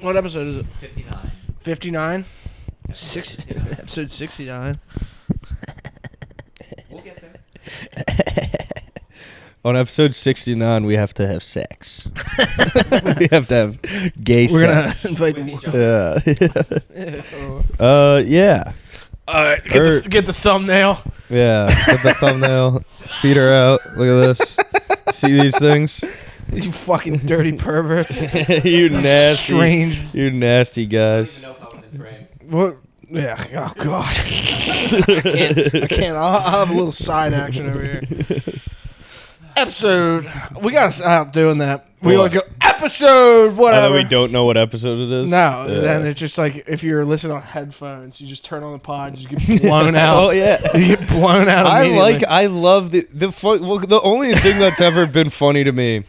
What episode is it? 59. 59? Episode 69. We'll get there. On episode 69, we have to have sex. We have to have gay sex. We're going to invite... Yeah. All right, get the thumbnail. Yeah, get the thumbnail. Feed her out. Look at this. See these things? You fucking dirty perverts. You nasty. Strange. You nasty guys. I don't even know if I was in frame. What? Yeah. Oh, God. I can't. I'll have a little side action over here. Episode. We got to stop doing that. We always go, episode, whatever. And then we don't know what episode it is? No. Then it's just like, if you're listening on headphones, you just turn on the pod, you just get blown out. Oh, yeah. You get blown out immediately. I love the only thing that's ever been funny to me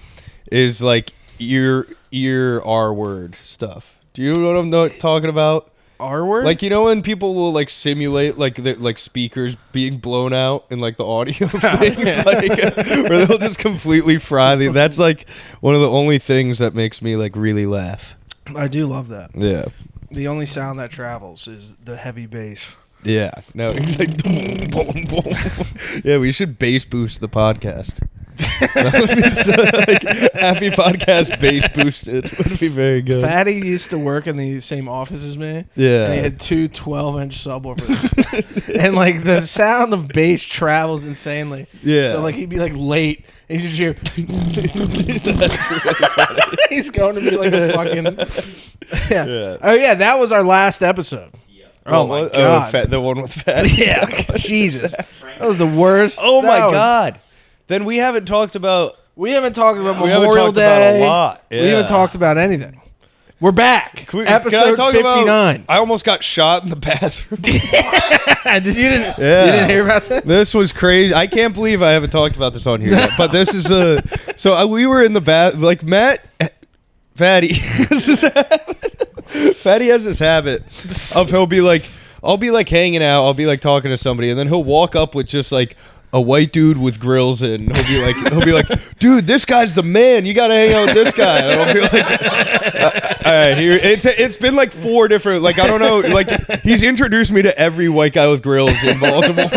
is like your R-word stuff. Do you know what I'm talking about? R-word? Like, you know when people will like simulate like speakers being blown out in like the audio things, like where they'll just completely fry the. That's like one of the only things that makes me like really laugh. I do love that. Yeah. The only sound that travels is the heavy bass. Yeah. No. It's like, boom, boom, boom. Yeah, we should bass boost the podcast. That would be so, like, happy podcast bass boosted would be very good. Fatty used to work in the same office as me. Yeah. And he had two 12-inch subwoofers. And like the sound of bass travels insanely. Yeah. So like he'd be like late and you just hear That's really funny. he's going to be like a fucking Yeah. Oh yeah, that was our last episode. Oh my god. The one with Fatty. Yeah. Jesus. That was the worst. Oh my That was- god. Then we haven't talked about We haven't talked about we haven't Memorial talked about Day. a lot. We haven't Yeah. talked about anything. We're back. Can I Episode talk about- 59. I almost got shot in the bathroom. You didn't hear about this? This was crazy. I can't believe I haven't talked about this on here yet. But this is we were in the bath, like Fatty. Fatty has this habit of I'll be like hanging out, I'll be like talking to somebody, and then he'll walk up with just like a white dude with grills in. He'll be like, dude, this guy's the man. You gotta hang out with this guy. And I'll be like, all right, here. It's been like 4 different. Like I don't know. Like he's introduced me to every white guy with grills in Baltimore.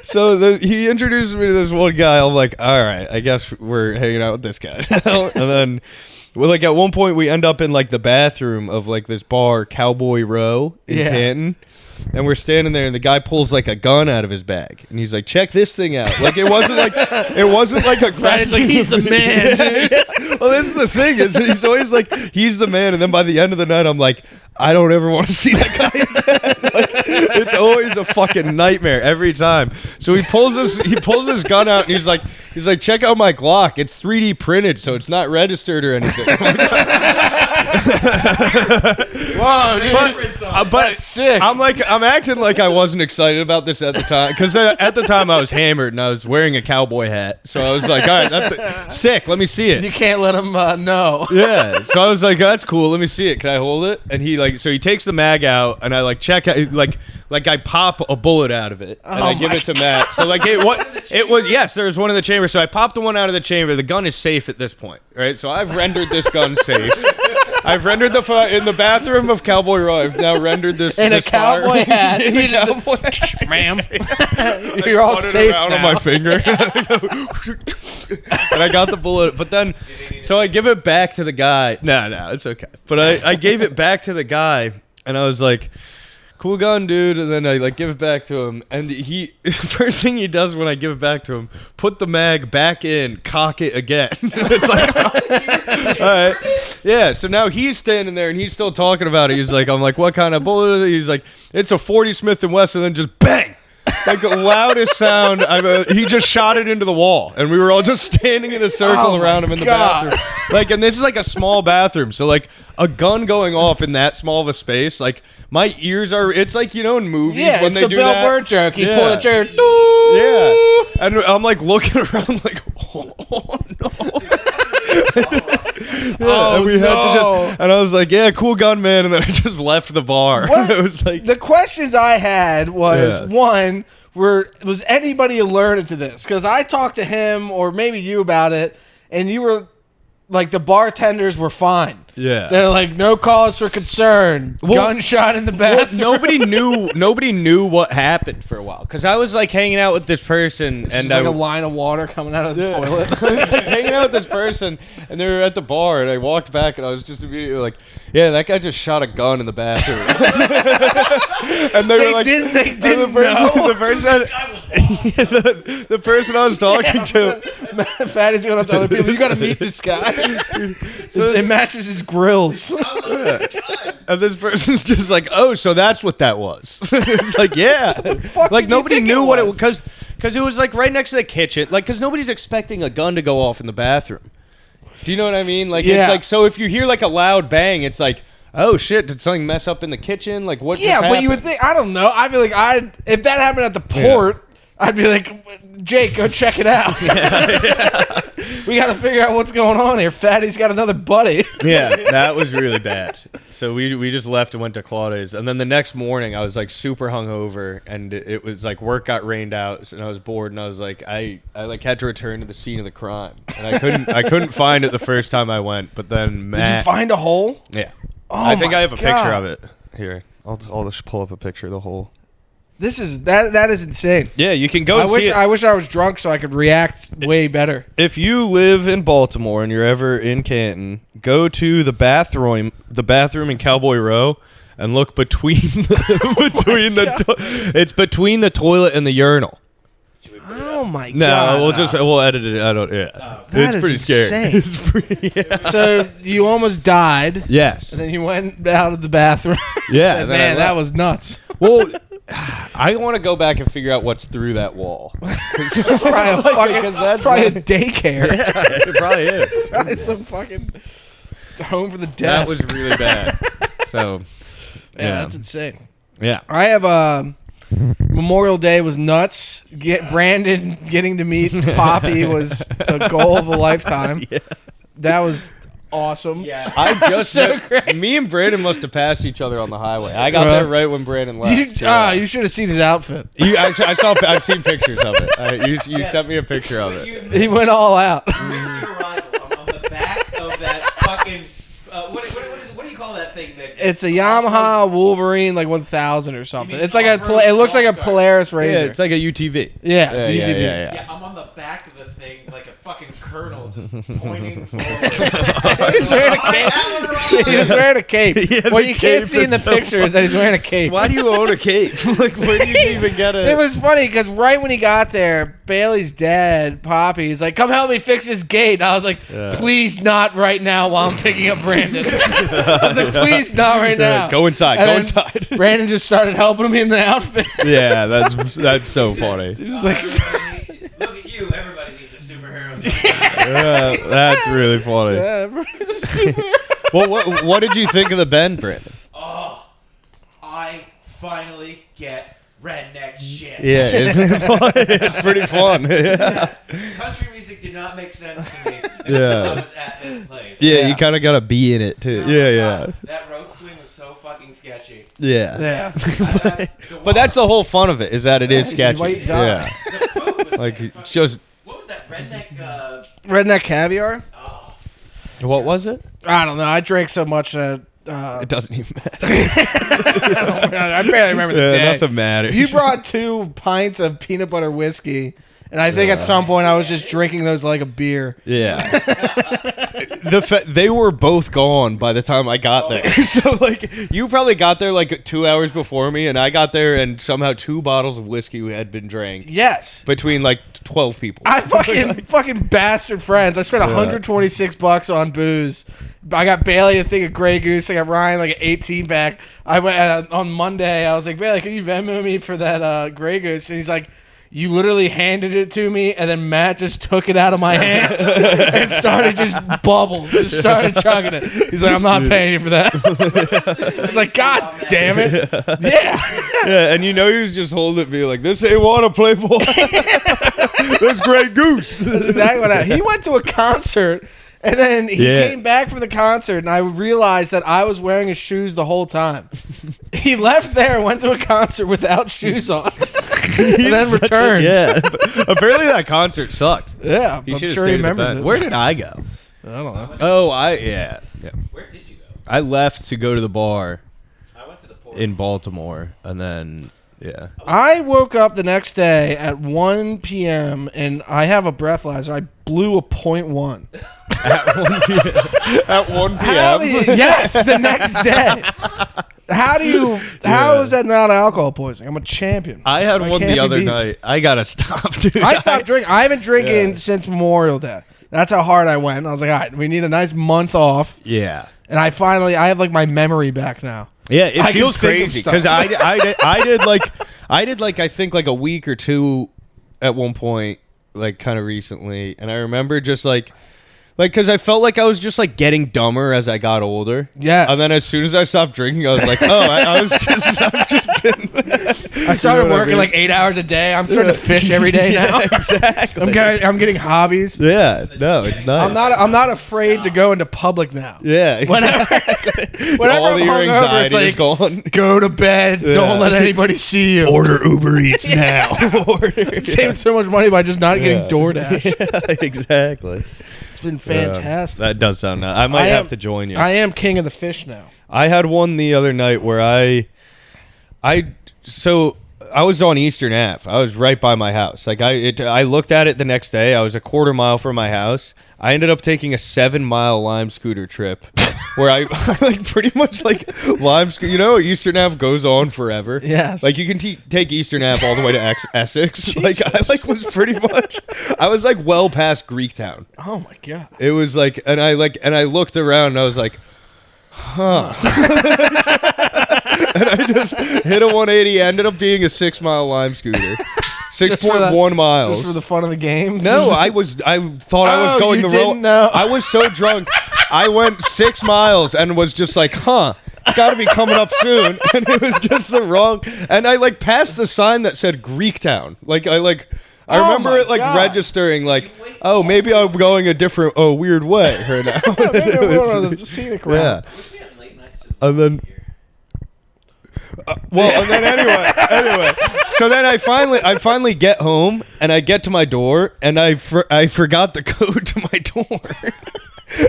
So he introduced me to this one guy. I'm like, all right, I guess we're hanging out with this guy now. And then. Well, like at one point we end up in like the bathroom of like this bar, Cowboy Row in Canton, and we're standing there, and the guy pulls like a gun out of his bag, and he's like, "Check this thing out!" Like it wasn't like a. It's like he's the man. Dude. Yeah. Well, this is the thing is he's always like he's the man, and then by the end of the night, I'm like, I don't ever want to see that guy again. Like, it's always a fucking nightmare every time. So he pulls his gun out, and he's like, check out my Glock. It's 3D printed, so it's not registered or anything. Whoa, dude. But That's sick. I'm acting like I wasn't excited about this at the time, because at the time I was hammered and I was wearing a cowboy hat. So I was like, all right, that's sick. Let me see it. You can't let him know. Yeah. So I was like, that's cool. Let me see it. Can I hold it? And he so he takes the mag out, and I like check out, like I pop a bullet out of it, and I give it to Matt. So like there was one in the chamber. So I popped the one out of the chamber. The gun is safe at this point, right? So I've rendered this gun safe. I've rendered in the bathroom of Cowboy Row. I've now rendered this In this a cowboy hat. In a cowboy hat. Ma'am. You're all safe around now. on my finger. And I got the bullet, but then so I give it back to the guy. No, it's okay. But I gave it back to the guy, and I was like, cool gun, dude. And then I like give it back to him, and the first thing he does when I give it back to him, put the mag back in, cock it again. It's like, all right, yeah. So now he's standing there and he's still talking about it. He's like, I'm like, what kind of bullet is it? He's like, it's a 40 Smith & Wesson, and then just bang. Like the loudest sound. He just shot it into the wall, and we were all just standing in a circle around him in the bathroom. Like, and this is like a small bathroom, so like a gun going off in that small of a space, like my ears are. It's like, you know, in movies when they do Bill that. Burr joke. He pulled the chair. Yeah, and I'm like looking around, like, oh no. And we had to just, and I was like, yeah, cool gun, man. And then I just left the bar. It was like the questions I had was one, was anybody alerted to this? Because I talked to him or maybe you about it, and you were like the bartenders were fine. Yeah. They're like, no cause for concern. Gunshot in the bathroom. Nobody knew what happened for a while because I was like hanging out with this person and like a line of water coming out of the toilet. I was like hanging out with this person and they were at the bar and I walked back and I was just immediately like, yeah, that guy just shot a gun in the bathroom. And they were like, they didn't know. The person I was talking to, Fatty's going up to other people. You got to meet this guy. So it matches his grills. And this person's just like, oh, so that's what that was. It's like, yeah. Like nobody knew what it was because it was like right next to the kitchen. Like because nobody's expecting a gun to go off in the bathroom. Do you know what I mean? Like it's like so if you hear like a loud bang, it's like, oh shit, did something mess up in the kitchen? Like what? Yeah, but you would think I don't know. I'd be like, if that happened at the port. I'd be like, Jake, go check it out. We got to figure out what's going on here. Fatty's got another buddy. Yeah, that was really bad. So we just left and went to Claudia's. And then the next morning, I was like super hungover. And it was like work got rained out. And I was bored. And I was like, I like had to return to the scene of the crime. And I couldn't find it the first time I went. But then Matt. Did you find a hole? Yeah. Oh I think I have a God. picture of it. Here, I'll just pull up a picture of the hole. That is insane. Yeah, you can go and see it. I wish I was drunk so I could react way better. If you live in Baltimore and you're ever in Canton, go to the bathroom in Cowboy Row and look between it's between the toilet and the urinal. Oh my God. No, we'll edit it. I don't. Yeah, it's pretty scary. It's pretty, yeah. So you almost died. Yes. And then you went out of the bathroom. Yeah, Said, man, that was nuts. Well, I want to go back and figure out what's through that wall. It's probably a daycare. Yeah, it probably is. It's probably some fucking home for the deaf. That was really bad. So, yeah, that's insane. Yeah. I have Memorial Day was nuts. Brandon getting to meet Poppy was the goal of a lifetime. Yeah. That was awesome. Yeah, I just me and Brandon must have passed each other on the highway. I got there right when Brandon left. You should have seen his outfit. I've seen pictures of it. You sent me a picture of it. He went all out. I'm on the back of that fucking. What do you call that thing? It's a Yamaha Wolverine like 1000 or something. It's like it looks like a Polaris Razor. Yeah, it's like a UTV. Yeah, it's a UTV. Yeah, I'm on the back of the thing like a fucking colonel just pointing forward. He's wearing a cape. He's wearing a cape. Yeah, what you can't see in the picture is that he's wearing a cape. Why do you own a cape? Like, where do you even get it? It was funny because right when he got there, Bailey's dad, Poppy, he's like, come help me fix this gate. And I was like, please not right now while I'm picking up Brandon. I was like, please not right now. Go inside. And go inside. Brandon just started helping me in the outfit. Yeah, that's so funny. He was like, look at you. Everybody needs a superhero. Yeah, that's really funny. yeah, everybody's a superhero. Well, what did you think of the bend, Brandon? Oh, I finally get redneck shit. Yeah, isn't it fun? It's pretty fun. Yeah. Yes. Country music did not make sense to me until I was at this place. Yeah, you kind of got to be in it too. Yeah. That rope swing was so fucking sketchy. Yeah. Yeah. But that's the whole fun of it, is that it is sketchy. White dot. Yeah. The food was Like, fucking- just What was that redneck? Redneck caviar? Oh, what was it? I don't know. I drank so much that It doesn't even matter. I barely remember the day. Nothing matters. You brought 2 pints of peanut butter whiskey, and I think at some point I was just drinking those like a beer. Yeah. They were both gone by the time I got there. So, like, you probably got there like 2 hours before me, and I got there and somehow 2 bottles of whiskey had been drank. Yes. Between like 12 people. I fucking bastard friends. I spent $126 on booze. I got Bailey a thing of Grey Goose. I got Ryan like an 18 pack. I went on Monday. I was like, Bailey, can you Venmo me for that Grey Goose? And he's like, you literally handed it to me, and then Matt just took it out of my hand and started just bubbles. Just started chugging it. He's like, I'm not paying you for that. It's like, God damn it. Yeah. Yeah, and you know he was just holding it, being like, this ain't water, Playboy. That's Grey Goose. That's exactly what happened. He went to a concert. And then he came back from the concert, and I realized that I was wearing his shoes the whole time. He left there and went to a concert without shoes on. And then returned. Apparently that concert sucked. Yeah, He I'm should've sure he stayed at the remembers band. it. Where did I go? I don't know. Oh, yeah. Where did you go? I left to go to the bar I went to the port. in Baltimore, and then I woke up the next day at 1 p.m. and I have a breathalyzer. I blew a .1. at 1 How do you, yes, the next day. How is that not alcohol poisoning? I'm a champion. I had one can't the be other beat. night. I gotta stop, dude. I stopped drinking. I haven't drinking since Memorial Day. That's how hard I went. I was like, all right, we need a nice month off. Yeah. And I have like my memory back now. Yeah, it I can feels think of crazy stuff. because I did I think like a week or two at one point, like kind of recently, and I remember just like because I felt like I was just like getting dumber as I got older. Yes. And then as soon as I stopped drinking, I was like, oh, I've just been. I started You know what I working mean? like 8 hours a day. I'm starting to fish every day now. Exactly. I'm getting hobbies. Yeah. No, it's nice. I'm not afraid to go into public now. Yeah. Whenever All I'm of your hungover, anxiety it's like, is gone. go to bed. Don't let anybody see you. Order Uber Eats now. Saving so much money by just not getting DoorDash. Yeah, exactly. It's been fantastic. That does sound nice. I might have to join you. I am king of the fish now. I had one the other night where I was on Eastern Ave. I was right by my house. Like I looked at it the next day. I was a quarter mile from my house. I ended up taking a 7-mile Lime scooter trip where I like pretty much like Lime scooter. You know, Eastern Ave goes on forever. Yes. Like you can take Eastern Ave all the way to Essex. Like I was pretty much. I was like well past Greektown. Oh my god. It was like, and I looked around and I was like, huh. And I just hit a 180. Ended up being a 6-mile Lime scooter. 6.1 miles. Just for the fun of the game? No, I thought I was going you the didn't know. I was so drunk. I went 6 miles and was just like, huh, it's got to be coming up soon. And it was just the wrong. And I like passed the sign that said Greektown. I remember my it like God. registering like, oh, maybe I'm going a different, weird way right now. Maybe It we're was- going on the scenic route. yeah. We had late nights. And then, and then anyway, so then I finally get home and I get to my door and I forgot the code to my door.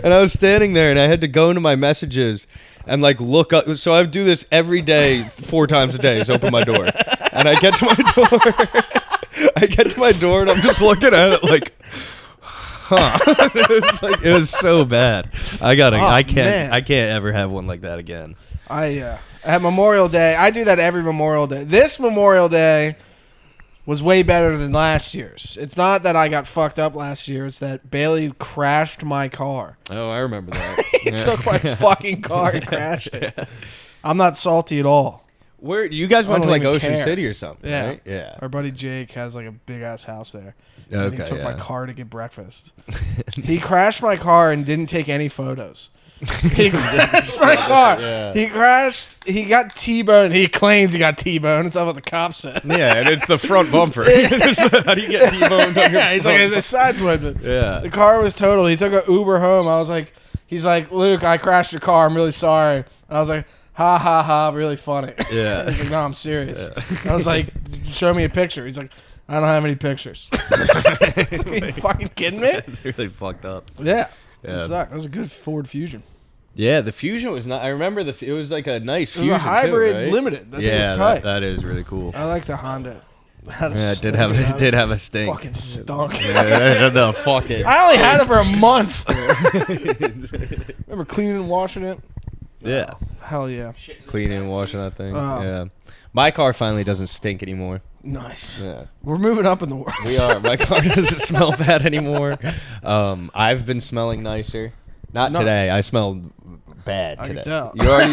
And I was standing there and I had to go into my messages and like look up. So I do this every day, 4 times a day is open my door. And I get to my door. I get to my door and I'm just looking at it like, huh. It was so bad. I can't ever have one like that again. At Memorial Day, I do that every Memorial Day. This Memorial Day was way better than last year's. It's not that I got fucked up last year. It's that Bailey crashed my car. Oh, I remember that. He took my fucking car and crashed it. I'm not salty at all. Where you guys went to don't like even Ocean care. City or something, Yeah. right? Yeah. Our buddy Jake has like a big ass house there. And Okay. he took my yeah. car to get breakfast. He crashed my car and didn't take any photos. He crashed my car. Yeah. He crashed. He got T-boned. He claims he got T-boned. It's not what the cops said. Yeah, and it's the front bumper. How do you get T-boned on your Yeah, he's like, front it's a sideswipe. Yeah. The car was totaled. He took an Uber home. I was like, he's like, Luke, I crashed your car. I'm really sorry. I was like, ha ha ha, really funny. Yeah. He's like, no, I'm serious. I was like, show me a picture. He's like, I don't have any pictures. Are you fucking kidding me? It's really fucked up. Yeah. Yeah. It sucked. That was a good Ford Fusion. Yeah, the Fusion was not. I remember it was like a nice It was Fusion a hybrid too, right? limited. That thing Yeah, was tight. that is really cool. I like the Honda. Yeah, it did have a stink. Fucking stunk. Yeah, the fucking. I only had it for a month. Remember cleaning and washing it? Yeah, Hell yeah. cleaning and washing that thing. Oh. Yeah, my car finally doesn't stink anymore. Nice. Yeah. We're moving up in the world. We are. My car doesn't smell bad anymore. I've been smelling nicer. Not Nice. today. I smelled bad I today. can tell. You already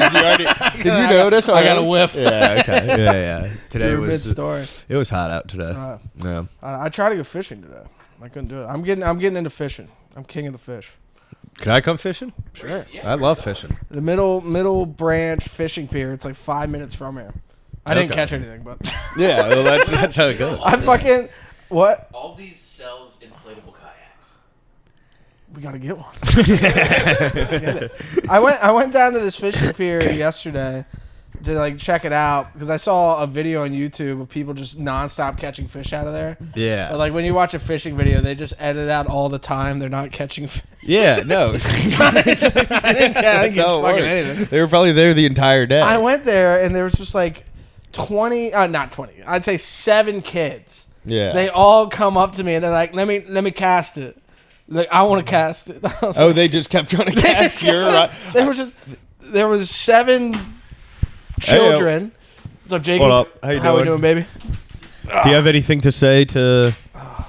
did you notice? I got a already? whiff. Yeah. Okay. Yeah. Today You're was. mid-story. It was hot out today. Yeah. I tried to go fishing today. I couldn't do it. I'm getting into fishing. I'm king of the fish. Can I come fishing? Sure. I love fishing. The middle branch fishing pier. It's like 5 minutes from here. I didn't Okay. catch anything, but Yeah. Well, that's how it goes. I fucking what? Aldi's sells inflatable kayaks. We gotta get one. Let's get it. I went down to this fishing pier yesterday, to like check it out because I saw a video on YouTube of people just nonstop catching fish out of there. Yeah. But like when you watch a fishing video, they just edit out all the time they're not catching fish. Yeah, no. I didn't get fucking anything. They were probably there the entire day. I went there and there was just like 20, not 20, I'd say 7 kids. Yeah. They all come up to me and they're like, let me cast it. Like, I want to cast it. Oh, they just kept trying to cast your... There was 7 children. What's up, Jacob? What up? How we doing, baby? Do you have anything to say to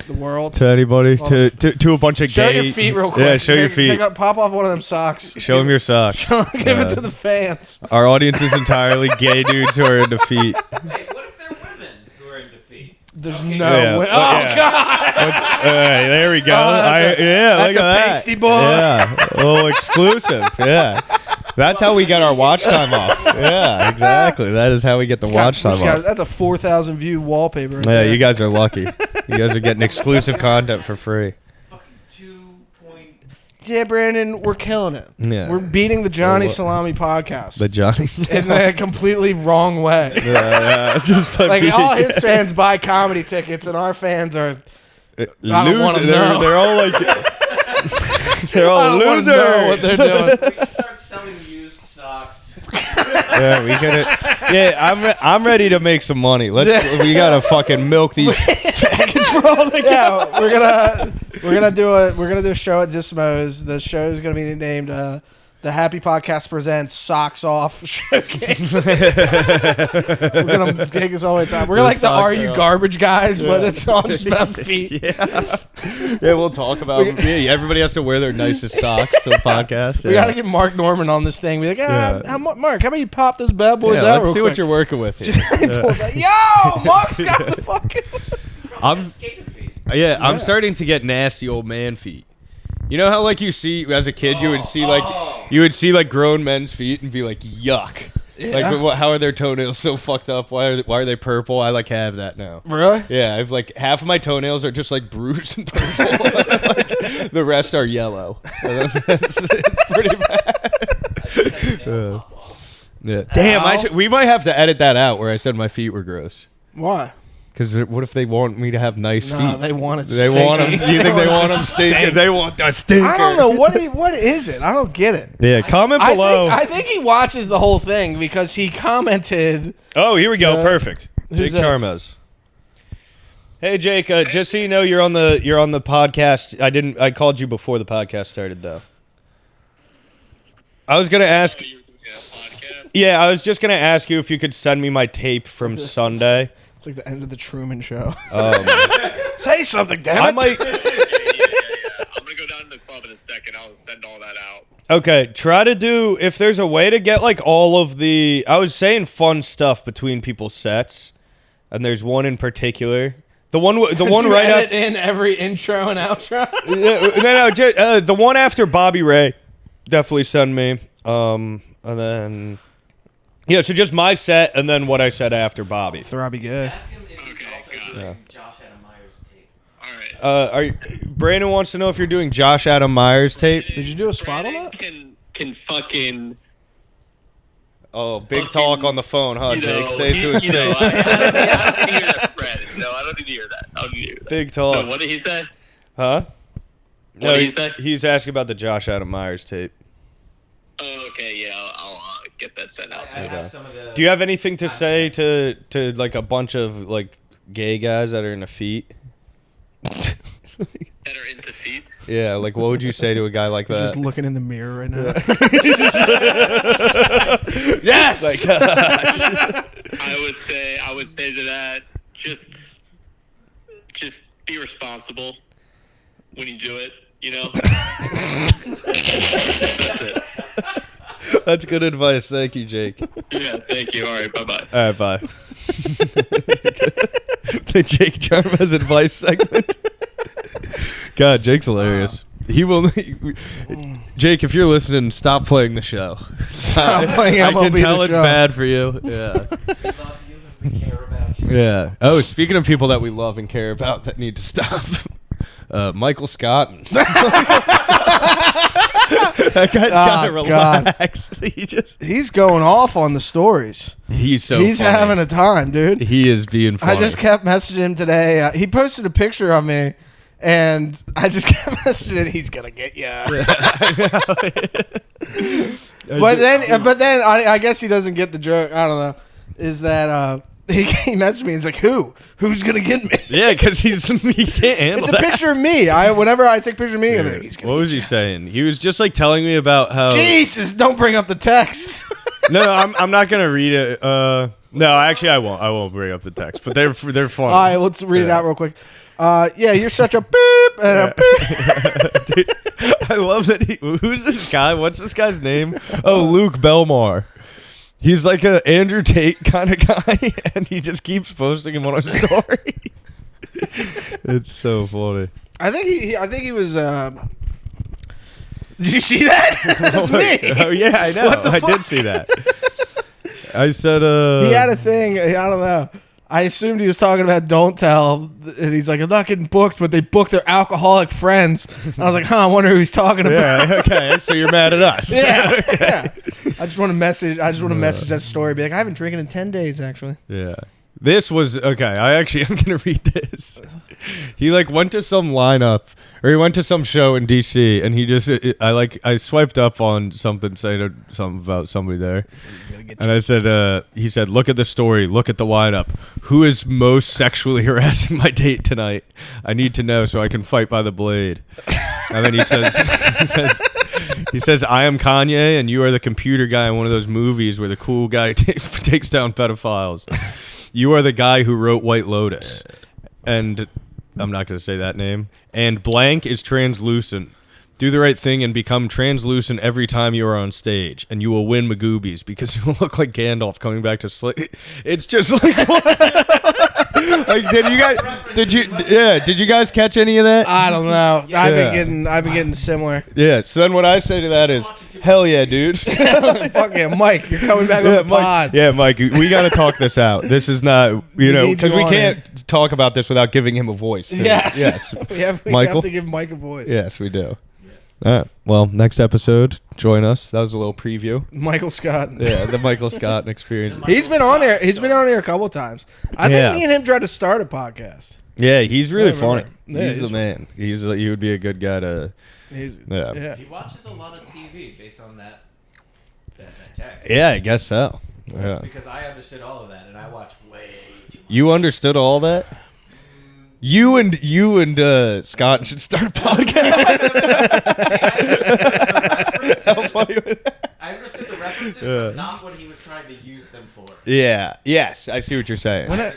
The world. to anybody? To a bunch of Show gay... your feet real quick. Yeah, show your feet. Pop off one of them socks. Show them your socks. Give it to the fans. Our audience is entirely gay dudes who are into feet. Hey, what if they're women who are into feet? There's Okay. no Yeah. way. Yeah. Oh, God. There we go. That's look a at that. pasty boy. Yeah, a little exclusive. Yeah, that's how we get our watch time off. Yeah, exactly. That is how we get the watch time off. That's a 4,000 view wallpaper. Right Yeah, there. you guys are lucky. You guys are getting exclusive content for free. Fucking 2 Yeah, Brandon, we're killing it. Yeah. We're beating the Johnny what- Salami podcast. The Johnny. in a completely wrong way. Yeah, just by Like being- all his fans buy comedy tickets, and our fans are. I don't wanna know. They're all like. They're I all don't wanna losers. know what they're doing. We can start selling used socks. Yeah, we get it. Yeah, I'm ready to make some money. We gotta fucking milk these faggots for all they got. Yeah, we're gonna do a show at Zismo's. The show is gonna be named The Happy Podcast Presents Socks Off Showcase. We're gonna take us all the way to time. We're like the socks Are are You off. Garbage guys, but it's all just about feet. Yeah, we'll talk about it. Yeah, everybody has to wear their nicest socks to the podcast. We gotta get Mark Norman on this thing. Be like, Mark, how about you pop those bad boys Yeah, out let's real see quick? what you're working with here. He pulls out, Yo, Mark's got the fucking. I'm Skater feet. I'm starting to get nasty old man feet. You know how like you see as a kid you would see like grown men's feet and be like yuck. Yeah. Like how are their toenails so fucked up? Why are they purple? I like have that now. Really? Yeah, I've like half of my toenails are just like bruised and purple. Like, the rest are yellow. It's pretty bad. Yeah. Damn, we might have to edit that out where I said my feet were gross. Why? Because what if they want me to have nice feet? No, they want it. They want them. stinky. You think they want them stinking? They want a stinker. I don't know what is it. I don't get it. Yeah, comment below. I think he watches the whole thing because he commented. Oh, here we go. Perfect. who's Jake this? Charmez. Hey Jake, just so you know, you're on the podcast. I called you before the podcast started though. I was gonna ask. Yeah, I was just gonna ask you if you could send me my tape from Sunday. It's like the end of the Truman Show. Oh, Say something, damn it. I might. I'm gonna go down to the club in a second. I'll send all that out. Okay, try to do if there's a way to get like all of the. I was saying fun stuff between people's sets, and there's one in particular. The one right edit after. in every intro and outro. The one after Bobby Ray. Definitely send me. And then. Yeah, so just my set and then what I said after Bobby. Throbby good. Ask him if he's also doing Josh Adam Myers tape. All right. Brandon wants to know if you're doing Josh Adam Myers tape. Did you do a spot on Brandon that? can fucking. Oh, big talk on the phone, huh, You Jake? know, Say it to his you know, face. I don't need to hear that, Brandon. No, I don't need to hear that. I don't need to hear that. Big So talk. what did he say? Huh? What did he say? He's asking about the Josh Adam Myers tape. Oh, okay, yeah, I'll get that sent out I to you. have some of the. Do you have anything to say to like a bunch of like gay guys that are into feet? That are into feet. Yeah, like what would you say to a guy like He's that? just looking in the mirror right now. Yes. I would say to that, just be responsible when you do it. You know. That's it. That's good advice. Thank you, Jake. Yeah, thank you. All right, bye-bye. All right, bye. The Jake Charmez advice segment. God, Jake's hilarious. He will. Jake, if you're listening, stop playing the show. Stop playing I can MLB tell The it's Show. bad for you. Yeah. We love you and we care about you. Yeah. Oh, speaking of people that we love and care about that need to stop, Michael Scott. That guy's gotta relax. He's going off on the stories. He's funny. Having a time, dude. He is being funny. I just kept messaging him today. He posted a picture of me, and I just kept messaging. He's gonna get you. But then I guess he doesn't get the joke. I don't know. Is that he messaged me? He's like, who's gonna get me? Yeah, because he can't handle. It's a picture of me. Whenever I take a picture of me, I'm like, he's gonna. What was he saying? He was just like telling me about how. Jesus, don't bring up the text. No, I'm not gonna read it. No, actually, I won't. I won't bring up the text. But they're funny. All right, let's read it out real quick. Yeah, you're such a beep and a beep. Dude, I love that. Who's this guy? What's this guy's name? Oh, Luke Belmar. He's like a Andrew Tate kind of guy, and he just keeps posting him on a story. It's so funny. I think he was. Did you see that? That's me. Oh yeah, I know. I did see that. I said. He had a thing. I don't know. I assumed he was talking about Don't Tell, and he's like, I'm not getting booked, but they booked their alcoholic friends. I was like, I wonder who he's talking about. Yeah, okay, so you're mad at us. Yeah, okay. Yeah. I just want to message that story, be like, I haven't drinking in 10 days, actually. Yeah. This was, okay, I'm going to read this. He, went to some lineup, or he went to some show in D.C., and he just, I swiped up on something, saying something about somebody there. And I said, he said, look at the story, look at the lineup. Who is most sexually harassing my date tonight? I need to know so I can fight by the blade. And then he says, I am Kanye, and you are the computer guy in one of those movies where the cool guy takes down pedophiles. You are the guy who wrote White Lotus. And I'm not going to say that name. And blank is translucent. Do the right thing and become translucent every time you are on stage, and you will win Magoobies because you will look like Gandalf coming back to sleep. It's just like, what? Did you guys catch any of that? I don't know. I've been getting similar. Yeah. So then what I say to that is, hell yeah, dude. Fuck yeah, Mike, you're coming back on the pod. Yeah, Mike, we got to talk this out. This is not, because we can't talk about this without giving him a voice. Too. Yes. we have to give Mike a voice. Yes, we do. All right. Well, next episode, join us. That was a little preview. Michael Scott. Yeah, the Michael Scott experience. He's been on here. He's been on here a couple times. I think me and him tried to start a podcast. Yeah, he's really funny. Yeah, he's the man. He would be a good guy to. Yeah. He watches a lot of TV based on that text. Yeah, I guess so. Yeah. Because I understood all of that, and I watch way too much. You understood all that? You and Scott should start a podcast. I understood the references, but not what he was trying to use them for. Yeah. Yes, I see what you're saying. Where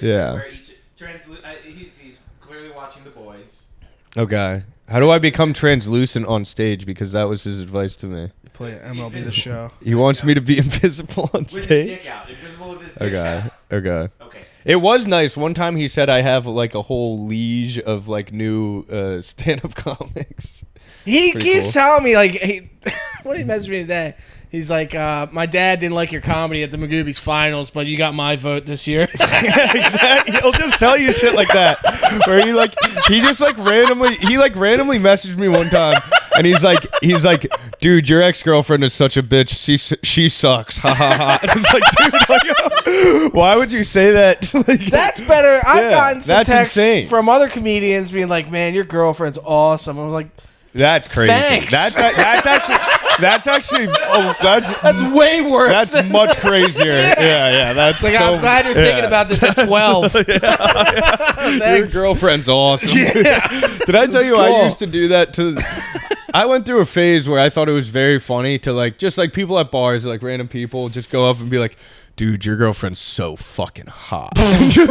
each he's clearly watching The Boys. Okay. How do I become translucent on stage? Because that was his advice to me. Play MLB The Show. He wants me to be invisible on stage. With his dick out. Invisible with his dick out. Okay. Okay. It was nice. One time he said I have a whole liege of new stand-up comics. He keeps telling me what did he message me today? He's like, my dad didn't like your comedy at the Magoobies finals, but you got my vote this year. Exactly. He'll just tell you shit like that. Where he randomly messaged me one time, and he's like, dude, your ex-girlfriend is such a bitch. She sucks. Ha ha ha. And it's like, dude, why would you say that? That's better. I've gotten some texts insane. from other comedians being like, man, your girlfriend's awesome. I'm like, that's crazy. Thanks. That's actually that's way worse. That's much crazier. Yeah. That's like, I'm glad you're thinking about this at 12. Your girlfriend's awesome. Yeah. Did I tell you cool. I used to do that to? I went through a phase where I thought it was very funny to just people at bars, random people, just go up and be like, dude, your girlfriend's so fucking hot. I did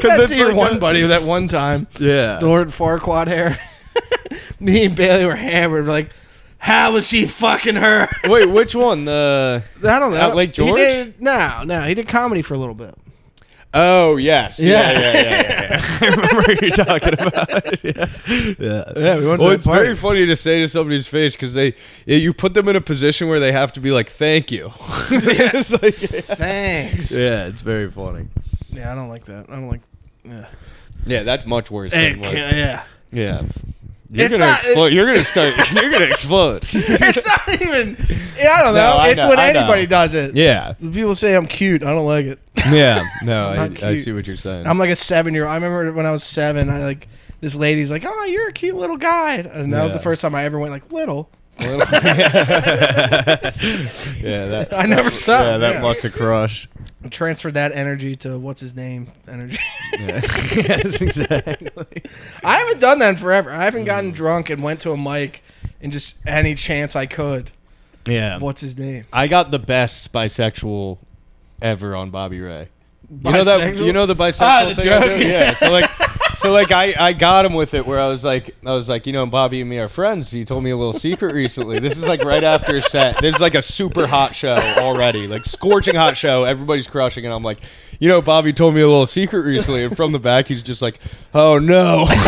that to your one buddy that one time. Yeah. The Lord Farquaad hair. Me and Bailey were hammered. We're like, how was she fucking her? Wait, which one? I don't know. At Lake George? No. He did comedy for a little bit. Oh, yes. Yeah. I remember what you're talking about. Yeah. We went well, to it's very funny to say to somebody's face because you put them in a position where they have to be like, thank you. It's Thanks. Yeah, it's very funny. Yeah, I don't like that. I don't like. Yeah. Yeah, that's much worse. Yeah. You're It's gonna not- explode. You're gonna start. You're gonna explode. It's not even. Yeah, I don't know. No, I It's know, when I know. anybody does it. Yeah. People say I'm cute. I don't like it. Yeah. No, I'm I cute. see what you're saying. I'm like a 7-year-old. I remember when I was 7. I like this lady's like, "Oh, you're a cute little guy," and that was the Yeah. first time I ever went like little. yeah, that. I never saw. Yeah, it. that must have crushed. Transferred that energy to what's his name energy. Yeah. Yes, exactly. I haven't done that in forever. I haven't gotten drunk and went to a mic and just any chance I could. Yeah. What's his name? I got the best bisexual ever on Bobby Ray. You know that? Bisexual? You know the bisexual the thing I joke? do? Yeah. So like I got him with it where I was like, you know, Bobby and me are friends. He told me a little secret recently. This is like right after a set. This is like a super hot show already, like scorching hot show. Everybody's crushing, and I'm like, you know, Bobby told me a little secret recently, and from the back he's just like, oh no. And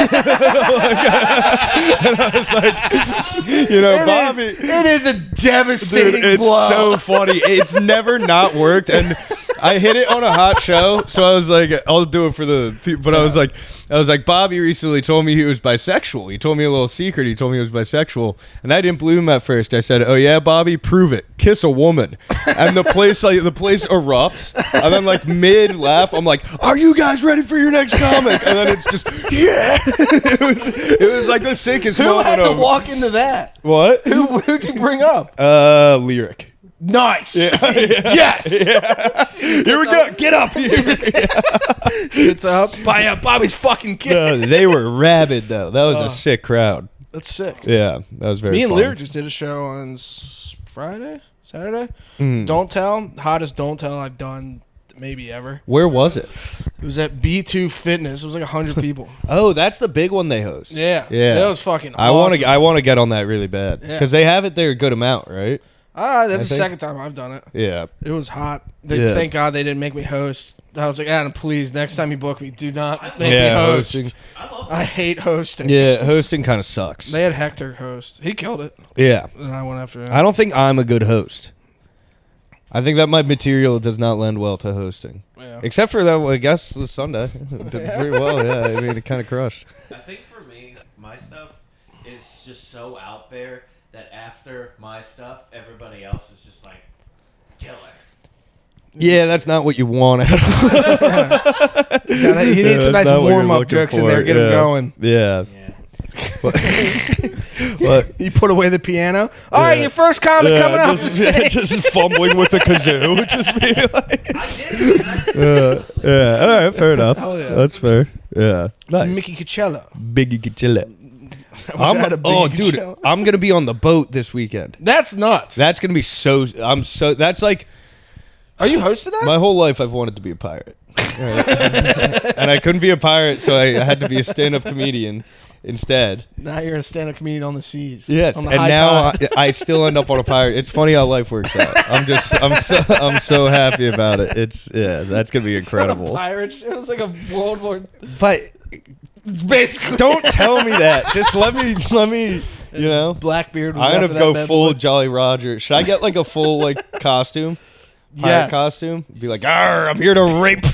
I was like, you know, Bobby. It is a devastating Dude, it's blow. so funny. It's never not worked, and I hit it on a hot show, so I was like, I'll do it for the people. But I was like, Bobby recently told me he was bisexual. He told me a little secret. He told me he was bisexual, and I didn't believe him at first. I said, oh yeah, Bobby, prove it. Kiss a woman, and the place erupts, and then like mid laugh, I'm like, are you guys ready for your next comic? And then it's just yeah. it was like the sickest Who moment had to of walk into that? what? Who'd you bring up? Lyric. Nice. Yeah. Yes. Here we go. Get up here. It's up by Bobby's fucking kid. No, they were rabid though. That was a sick crowd. That's sick. Yeah, that was very. Me and fun. Lyric just did a show on Saturday. Mm. Don't Tell, hottest Don't Tell I've done maybe ever. Where was it? It was at B2 Fitness. It was like 100 people. Oh, that's the big one they host. Yeah, Yeah. that was fucking. I awesome. want to get on that really bad Yeah. because they have it there a good amount, right? That's I the think. second time I've done it. Yeah. It was hot. Yeah. Thank God they didn't make me host. I was like, Adam, please, next time you book me, do not make me Yeah, host. hosting. I hate hosting. Yeah, hosting kind of sucks. They had Hector host. He killed it. Yeah. And I went after him. I don't think I'm a good host. I think that my material does not lend well to hosting. Yeah. Except for that, I guess, the Sunday. It did pretty well, yeah. I mean, it kind of crushed. I think for me, my stuff is just so out there that after my stuff, everybody else is just like, killer. Yeah, that's not what you want at all. You need some nice warm-up jokes in there. Get him going. Yeah. Yeah. But You put away the piano. All right, your first comic coming up. just fumbling with the kazoo. Just be like, I did it. I did it. yeah. All right, fair enough. Hell yeah. That's fair. Yeah. Nice. Mickey Coachella. Biggie Coachella. at a big Dude, show. I'm gonna be on the boat this weekend. That's nuts. That's gonna be so. That's like Are you hosting that? my whole life. I've wanted to be a pirate, and I couldn't be a pirate, so I had to be a stand-up comedian instead. Now you're a stand-up comedian on the seas. Yes, On the and high now tide. I still end up on a pirate. It's funny how life works out. I'm so happy about it. That's gonna be incredible. Pirate. It was like a World War. But It's basically don't tell me that. Just let me. You know, Blackbeard. Was I'm gonna after that go bad full boy. Jolly Roger. Should I get like a full like costume? Pirate Yes. costume? Be like, "Arr, I'm here to rape."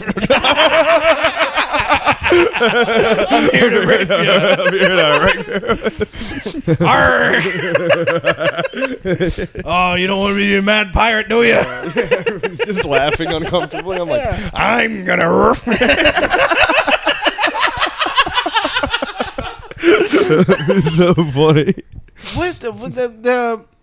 I'm here to rape you. I'm here to rape. Arr! Oh, you don't want to be a mad pirate, do you? Just laughing uncomfortably. I'm like, I'm gonna. So funny. What the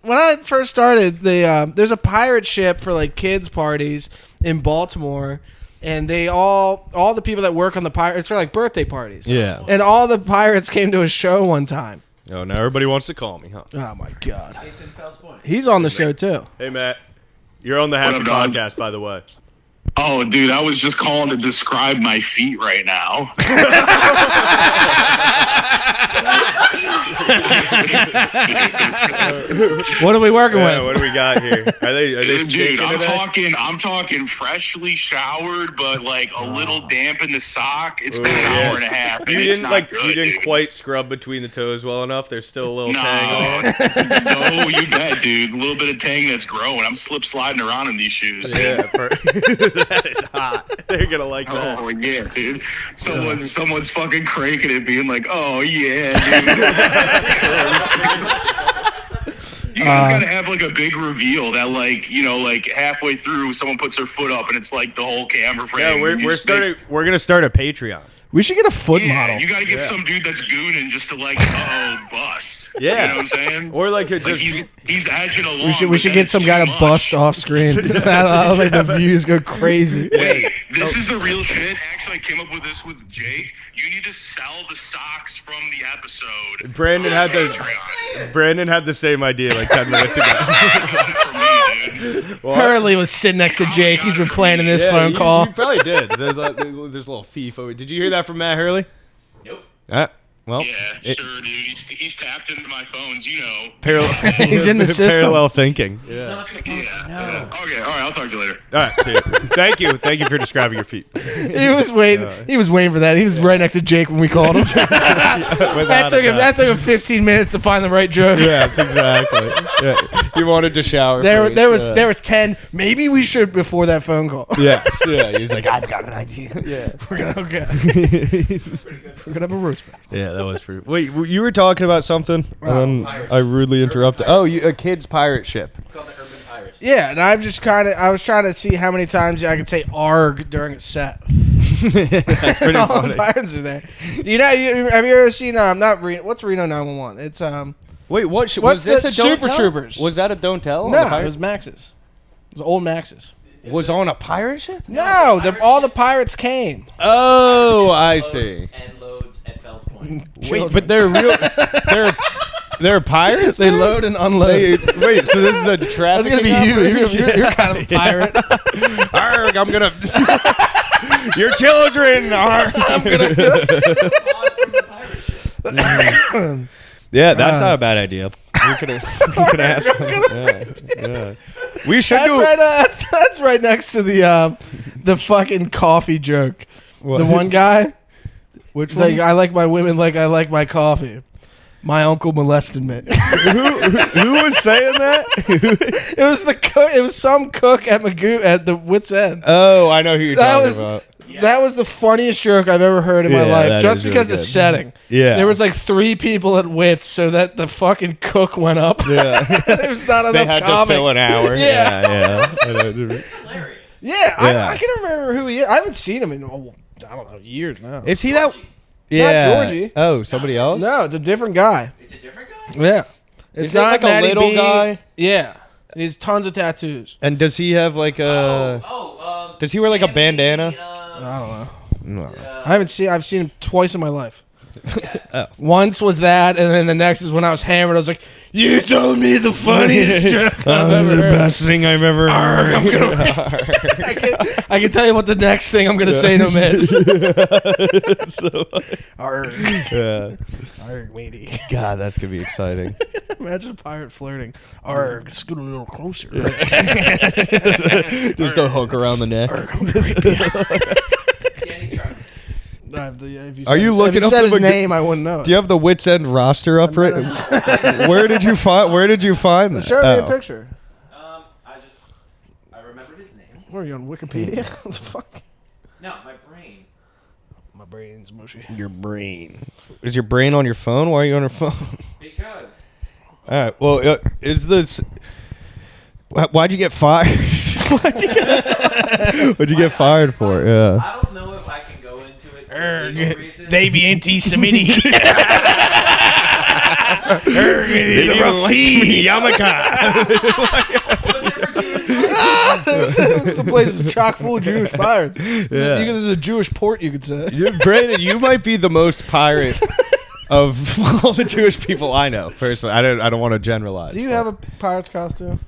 when I first started, there's a pirate ship for like kids parties in Baltimore, and they all the people that work on the pirate, it's for like birthday parties. Yeah. And all the pirates came to a show one time. Oh, now everybody wants to call me, huh? Oh my god. It's in Fells Point. He's on the show too. Hey, Matt. You're on the Happy up, dog? Podcast, by the way. Oh, dude, I was just calling to describe my feet right now. What are we working with? What do we got here? Are they Dude, stinking today? I'm talking freshly showered, but like a little damp in the sock. It's Ooh, been an yeah. hour and a half. And You it's didn't not like. good, You didn't dude. quite scrub between the toes well enough. There's still a little tang. On it. No, you bet, dude. A little bit of tang that's growing. I'm slip sliding around in these shoes. Yeah, that is hot. They're gonna like that. Oh yeah, dude. Someone's fucking cranking it, being like, "Oh yeah, dude." You guys gotta have like a big reveal that like halfway through someone puts their foot up and it's like the whole camera frame. Yeah, we're gonna start a Patreon. We should get a foot Yeah, model. you gotta get some dude that's gooning just to like bust. Yeah. You know what I'm saying? Or like he's edging along. We should get some guy to bust off screen. I was like, the views go crazy. Wait, this is the real shit. Actually, I came up with this with Jake. You need to sell the socks from the episode. Brandon had the same idea like 10 minutes ago. Hurley was sitting next to Jake. He's been planning this phone call. You probably did. There's a little thief over. Did you hear that from Matt Hurley? Nope. Well, Yeah, sure, dude. He's tapped into my phones, He's in the system. Parallel thinking. It's not supposed to know. Okay, all right. I'll talk to you later. All right. See you. Thank you for describing your feet. He was waiting. He was waiting for that. He was right next to Jake when we called him. That took him 15 minutes to find the right joke. Yes, exactly. Yeah. He wanted to shower. There was 10. Maybe we should before that phone call. Yes. Yeah. He's like, I've got an idea. Yeah. We're gonna have a roast back. Yeah, that was pretty. Wait, you were talking about something, and pirate I rudely interrupted. pirate Oh, a kid's pirate ship. It's called the Urban Pirates. Yeah, and I was trying to see how many times I could say "arg" during a set. That's pretty All funny. the pirates are there. Have you ever seen not Reno? What's Reno 911? It's Wait, What's was this the a Don't Super Tell? Troopers? Was that a Don't Tell? on no, the it pirate- was Max's. It was old Max's. was on a pirate ship? No, pirate all the ship. pirates came. Oh, I Loads see. And loads at Fells Point. Wait, but they're real. They're pirates. They load and unload. Wait, so this is a That's traffic? gonna be you. You're kind of a pirate. Arg, I'm gonna. Your children are. From the pirate ship. Yeah, that's not a bad idea. You could ask them. Yeah. We should do. That's right next to the fucking coffee joke. What? The one guy. Which It's like, I like my women like I like my coffee. My uncle molested me. who was saying that? It was the cook. It was some cook at the Wits End. Oh, I know who you're talking about. That was the funniest joke I've ever heard in my Yeah, life. that Just is really because the good. setting. Yeah. There was like 3 people at Wits, so that the fucking cook went up. Yeah. There was not enough They had comics. to fill an hour. Yeah. It's hilarious. Yeah, Yeah. I can remember who he is. I haven't seen him in, I don't know, years now. Is he that? Georgie. Yeah. Georgie. Oh, somebody else? No, it's a different guy. It's a different guy? Yeah. Is it like a little guy? Yeah. He has tons of tattoos. And does he have like a? Does he wear like a bandana? I don't know. No. I've seen him twice in my life. Oh. Once was that, and then the next is when I was hammered. I was like, "You told me the funniest joke I've ever the heard." best thing I've ever heard. I can tell you what the next thing I'm gonna say to him is. Arg. Yeah. Arg, matey. God, that's gonna be exciting. Imagine a pirate flirting. Arg, scoot a little closer. Just a hook around the neck. Danny Truck. Are you looking if you up said the his name? I wouldn't know. Do you have the Wits End roster up right? Where did you find that? Show me a Oh. picture. I remembered his name. Where are you on Wikipedia? What the fuck? No, my brain. My brain's mushy. Your brain. Is your brain on your phone? Why are you on your phone? Because. All right. Well, is this? Why'd you get fired? What'd you get fired for? Yeah. I don't know if I can go into it for legal reasons. They be anti-Semitic. The rough seas. Some places chock full of Jewish pirates. Yeah. This is a Jewish port, you could say. Brandon, you might be the most pirate of all the Jewish people I know. Personally, I don't want to generalize. Do you have a pirate's costume?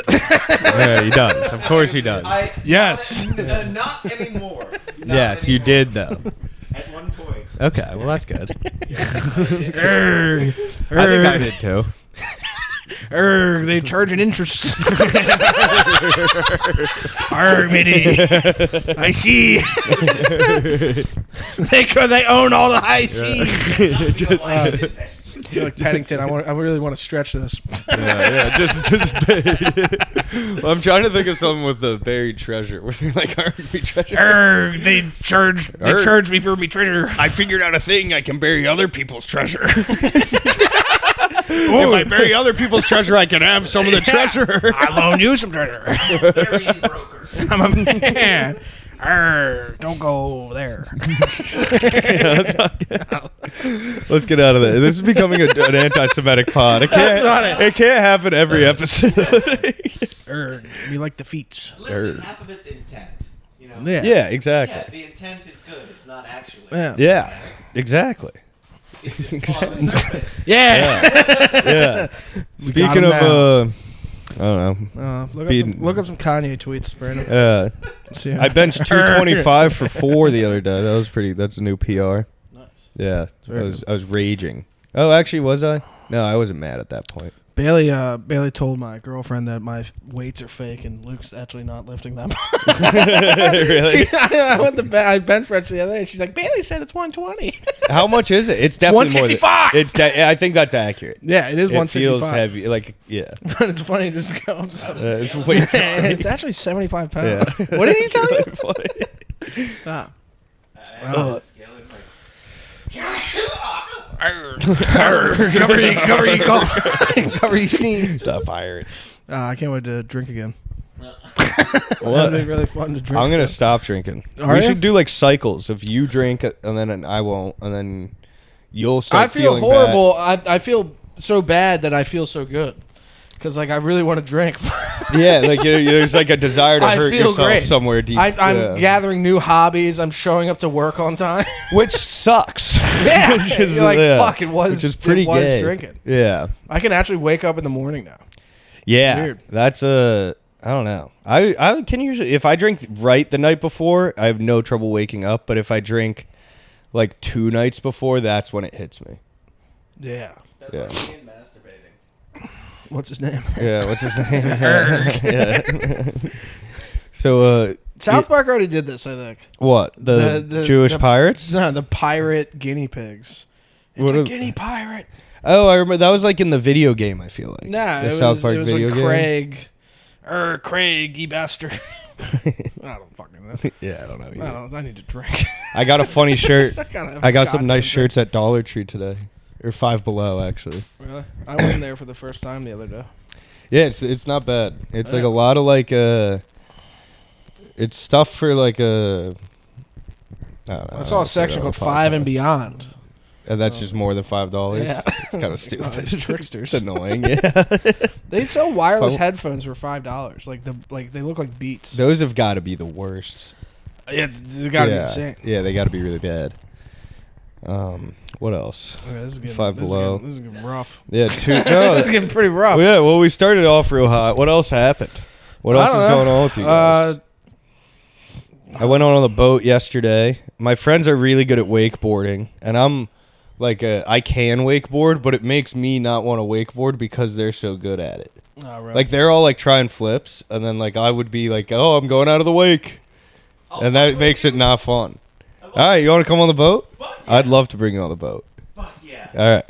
Yeah, he does. Of course he does. Yes. Not anymore. Not Yes, you anymore. did though. At one point. Okay, well that's good. Erg. I think I did too. Erg, they charge an interest. Arg, matey. I see. They own all the high seas. Just, feel like Pennington. I really want to stretch this. Yeah, just buried. Well, I'm trying to think of something with the buried treasure. Where they're like, me treasure. They charged me for me treasure. I figured out a thing. I can bury other people's treasure. If I bury other people's treasure, I can have some of the treasure. I loan you some treasure. Burying broker. I'm a man. Don't go there. Let's get out of there. This is becoming an anti-Semitic pod. It can't happen every episode. We like the feats. Listen, half of it's intent. You know. Yeah. Yeah, exactly. Yeah, the intent is good. It's not actually. Yeah, exactly. It's just on the surface. Yeah. Speaking of, I don't know. Look up some Kanye tweets, Brandon. See I benched 225 for 4 the other day. That was pretty. That's a new PR. Nice. Yeah, I was raging. Oh, actually, was I? No, I wasn't mad at that point. Bailey told my girlfriend that my weights are fake and Luke's actually not lifting them. Really? I bench pressed the other day and she's like, Bailey said it's 120. How much is it? It's definitely 165. more than, I think that's accurate. Yeah, it is It 165. feels heavy. Like, yeah. But it's funny to just go. It's way too It's actually 75 pounds. Yeah. What did he tell you? Funny. Ah. I had a scale in my. Cover your sneeze. The pirates. I can't wait to drink again. What? That'd be really fun to drink. I'm gonna stop drinking. Are We you? should do like cycles. If you drink and then I won't, and then you'll start. I feel feeling horrible. I feel so bad that I feel so good. Because like I really want to drink. Bad. Yeah, like there's like a desire to I hurt feel yourself great. somewhere deep. I'm gathering new hobbies. I'm showing up to work on time. which sucks. Yeah, Which is- you're like yeah. fuck. It was. Which is pretty it was gay. drinking. Yeah, I can actually wake up in the morning now. yeah. weird. That's a. I don't know. I can usually, if I drink right the night before, I have no trouble waking up. But if I drink like 2 nights before, that's when it hits me. Yeah. That's Yeah. like me and masturbating. What's his name? Yeah, what's his name? Yeah. So, South Park already did this, I think. what? The Jewish pirates? No, the pirate guinea pigs. It's What a are- guinea pirate. Oh, I remember. That was like in the video game, I feel like. Nah, the it South was, Park it was video with game. Craig. Craig, you bastard. I don't fucking know. Yeah, I don't know. Either. I need to drink. I got a funny shirt. I got some goddamn nice drink. shirts at Dollar Tree today. Or Five Below, actually. Really? I went in there for the first time the other day. Yeah, it's not bad. It's like Yeah. a lot of like it's stuff for like I don't know. I saw a section called 5 and Beyond. And that's just more than $5. Yeah. It's kind of stupid. It's tricksters. It's annoying. Yeah. They sell wireless So- headphones for $5. Like they look like Beats. Those have got to be the worst. Yeah, they gotta be insane. Yeah, they got to be really bad. What else? Okay, this is getting, Five this is Below. getting- This is getting rough. Yeah, This is getting pretty rough. Well, yeah, well, we started off real hot. What else happened? What I else is don't know. going on with you guys? I went on the boat yesterday. My friends are really good at wakeboarding, and I'm like, I can wakeboard, but it makes me not want to wakeboard because they're so good at it. Oh, really? Like, they're all like trying flips, and then like I would be like, oh, I'm going out of the wake, and that makes it not fun. All right, you want to come on the boat? Fuck yeah. I'd love to bring you on the boat. Fuck yeah. All right,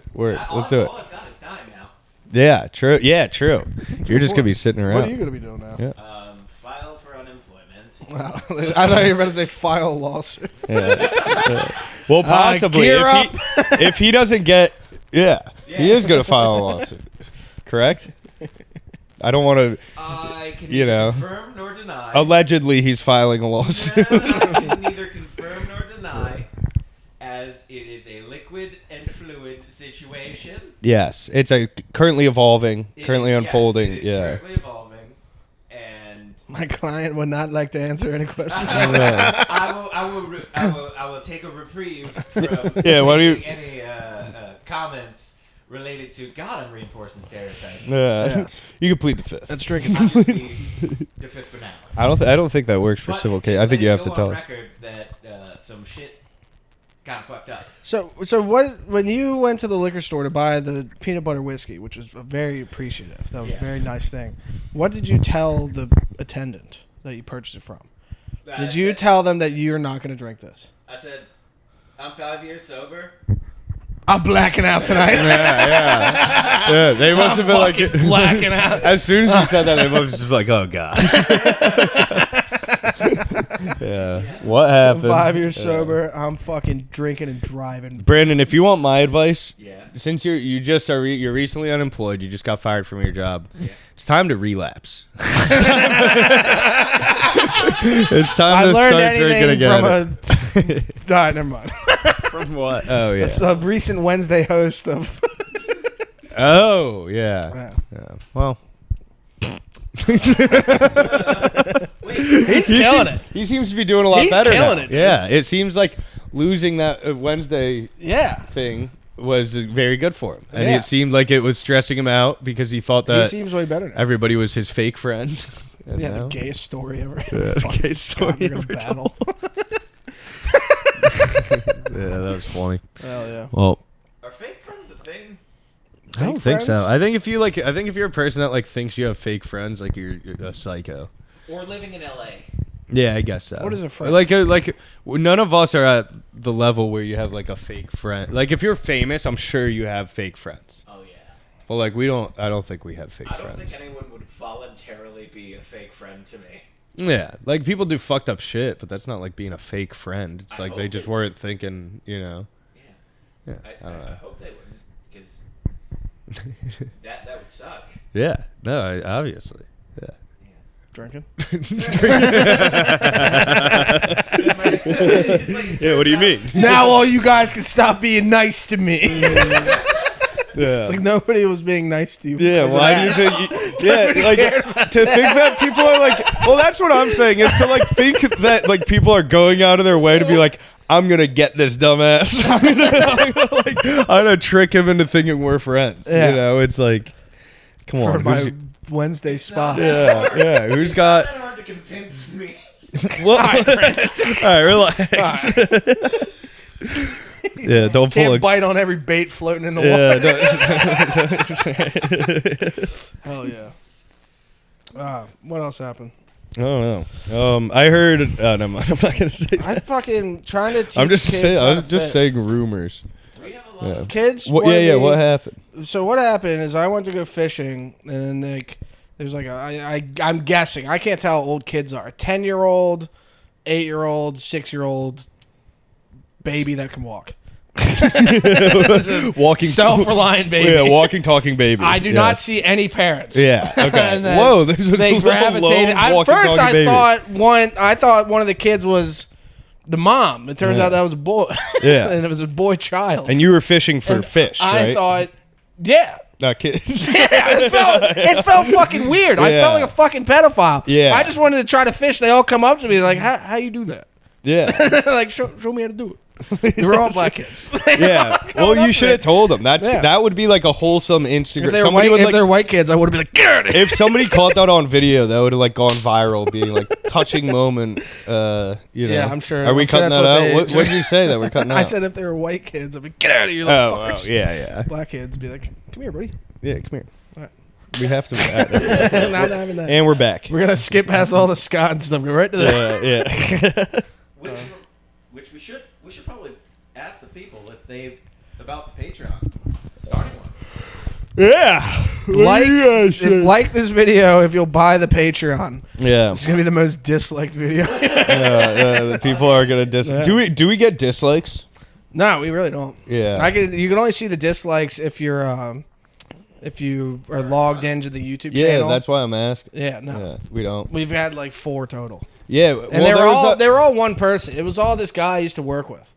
let's do it. All I've got is time now. Yeah, true. Yeah, true. You're just gonna be sitting around. What are you gonna be doing now? Yeah. File for unemployment. Wow. I thought you were about to say file a lawsuit. Yeah. Well, possibly gear if he doesn't get, he is gonna file a lawsuit. Correct? I don't want to. I can You neither know. confirm nor deny. Allegedly, he's filing a lawsuit. I can neither confirm nor deny, as it is a liquid and fluid situation. Yes, it's a currently evolving, It currently is- unfolding. Yes, it is Yeah. currently evolving, and My client would not like to answer any questions. I will take a reprieve from Yeah, why do you- making any comments related to God. I'm reinforcing stereotypes. Yes. You can plead the fifth. That's drinking. I'm just the fifth for now. I don't think that works for But civil case. I think let you it have to go tell on us. record that some shit kind of fucked up. So what? When you went to the liquor store to buy the peanut butter whiskey, which was very appreciative, that was a very nice thing. What did you tell the attendant that you purchased it from? Did you tell them that you're not going to drink this? I said, I'm 5 years sober. I'm blacking out tonight. Yeah, they must have been like blacking out. As soon as you said that, they must have just been like, "Oh God." Yeah. What happened? 5 years sober. I'm fucking drinking and driving. Brandon, if you want my advice, Yeah. since you're recently unemployed, you just got fired from your job. Yeah. It's time to relapse. It's time I to learned start drinking anything again. from a. Never mind. From what? Oh yeah. It's a recent Wednesday host of. Oh yeah. Well. He's killing it. He seems to be doing a lot He's better killing now. it, dude. Yeah, it seems like losing that Wednesday Yeah. thing was very good for him, and Yeah. it seemed like it was stressing him out because he thought He that seems way better now. everybody was his fake friend. And Yeah, now- the gayest story ever. Yeah, the Fucking gayest Scott, story we're gonna ever battle. Yeah, that was funny. Hell yeah. Well, Are fake friends a thing? I don't Fake think so. friends? I think if you're a person that like thinks you have fake friends, like you're a psycho. Or living in LA? Yeah, I guess so. What is a friend? Like none of us are at the level where you have like a fake friend. Like if you're famous, I'm sure you have fake friends. Oh yeah. But like we don't. I don't think we have fake I don't friends. think anyone would voluntarily be a fake friend to me. Yeah, like people do fucked up shit, but that's not like being a fake friend. It's I like they hope just they- weren't thinking, you know. Yeah. Yeah, I I don't know. hope they wouldn't, because that would suck. Yeah, no, obviously. Yeah. Drinking. Yeah, what do you mean? Now all you guys can stop being nice to me. Yeah. It's like nobody was being nice to you. Yeah, because of why do you that. think? Yeah, like to think that people are like. Well, that's what I'm saying is to like think that like people are going out of their way to be like, I'm gonna get this dumbass. I'm gonna trick him into thinking we're friends. Yeah. You know, it's like, come For on. my Wednesday spot. Yeah. Who's got? It's not hard to convince me. What? All right, relax. Yeah, don't pull Can't a. bite on every bait floating in the Yeah, water. Hell yeah. What else happened? I don't know. I heard. Oh, never mind. I'm not gonna say that. I'm fucking trying to teach I'm just kids saying. how I to was just fish. saying rumors. We have a lot Yeah. of Kids. What? wanna Yeah. be- What happened? So what happened is I went to go fishing, and like there's like I'm guessing, I can't tell how old kids are. 10-year-old, 8-year-old, 6-year-old baby that can walk. Walking. Self-reliant baby. Yeah, walking, talking baby. I do not see any parents. Yeah. Okay. And then Whoa. There's a they little gravitated. lone At walking, first, talking baby. I thought one of the kids was the mom. It turns Yeah. out that was a boy. Yeah. And it was a boy child. And you were fishing for And fish, I right? thought, yeah. Not kids. Yeah, it felt fucking weird. I Yeah. felt like a fucking pedophile. Yeah. I just wanted to try to fish. They all come up to me like, how you do that? Yeah. Like, show me how to do it. They were all black kids. Yeah. Well, you should have told them. Yeah. That would be like a wholesome Instagram. If they were Somebody white, would if like. they're white kids, I would have been like, get out of here. If somebody caught that on video, that would have like gone viral, being like touching moment. You know. Yeah, I'm sure- Are we I'm sure cutting that's that what out? they- What did you say that we're cutting out? I said if they were white kids, I'd be get out of here, you little Oh, fuckers. yeah. Black kids be like, come here, buddy. Yeah, come here. Alright. We have to. Not having that. And we're back. We're gonna skip past all the Scott and stuff. Go right to that. Yeah. which we should probably ask the people if they about the Patreon starting one. Yeah. Like this video if you'll buy the Patreon. Yeah. It's gonna be the most disliked video. The people are gonna Yeah. Do we get dislikes? No, we really don't. Yeah. You can only see the dislikes if you are logged into the YouTube Yeah, channel. that's why I'm asking. Yeah, no. Yeah, we don't. We've had like 4 total. Yeah, And they were all one person. It was all this guy I used to work with.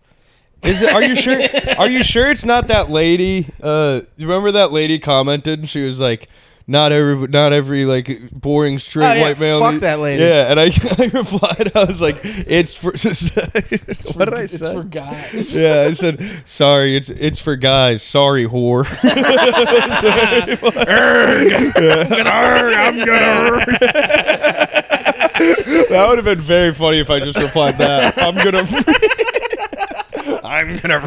Is it? Are you sure? Are you sure it's not that lady? You remember that lady commented? She was like, "Not every like boring straight Oh, yeah, white male." fuck that lady. Yeah, and I replied, I was like, "It's for." What did I It's say? for guys. Yeah, I said, "Sorry, it's for guys. Sorry, whore." I'm gonna. That would have been very funny if I just replied that. I'm gonna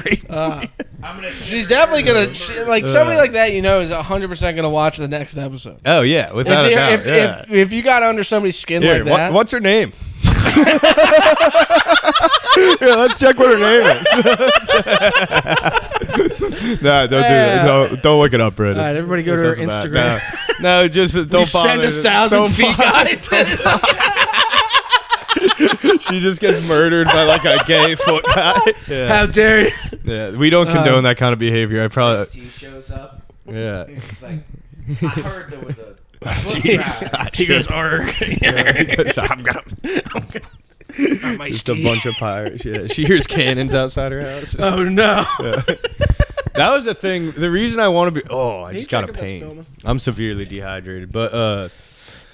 rape. I'm gonna. She's definitely gonna somebody like that. You know, is 100% gonna watch the next episode. Oh yeah, without a doubt. If you got under somebody's skin Here, like that, what's her name? Yeah, let's check what her name is. Nah, don't do that. Don't look it up, Brandon. All right, everybody go to her Instagram. No, just don't bother. Send 1,000 feet, guys. She just gets murdered by like a gay foot guy. Yeah. How dare you? Yeah, we don't condone that kind of behavior. I probably. Ice-T shows up. Yeah. It's like, I heard there was a foot Jeez. crowd. He goes, arg. I'm gonna. Just a bunch of pirates. Yeah, she hears cannons outside her house. Oh no. Yeah. That was the thing. The reason I want to be. Oh, I just got a check if that's pain. filming? I'm severely dehydrated, but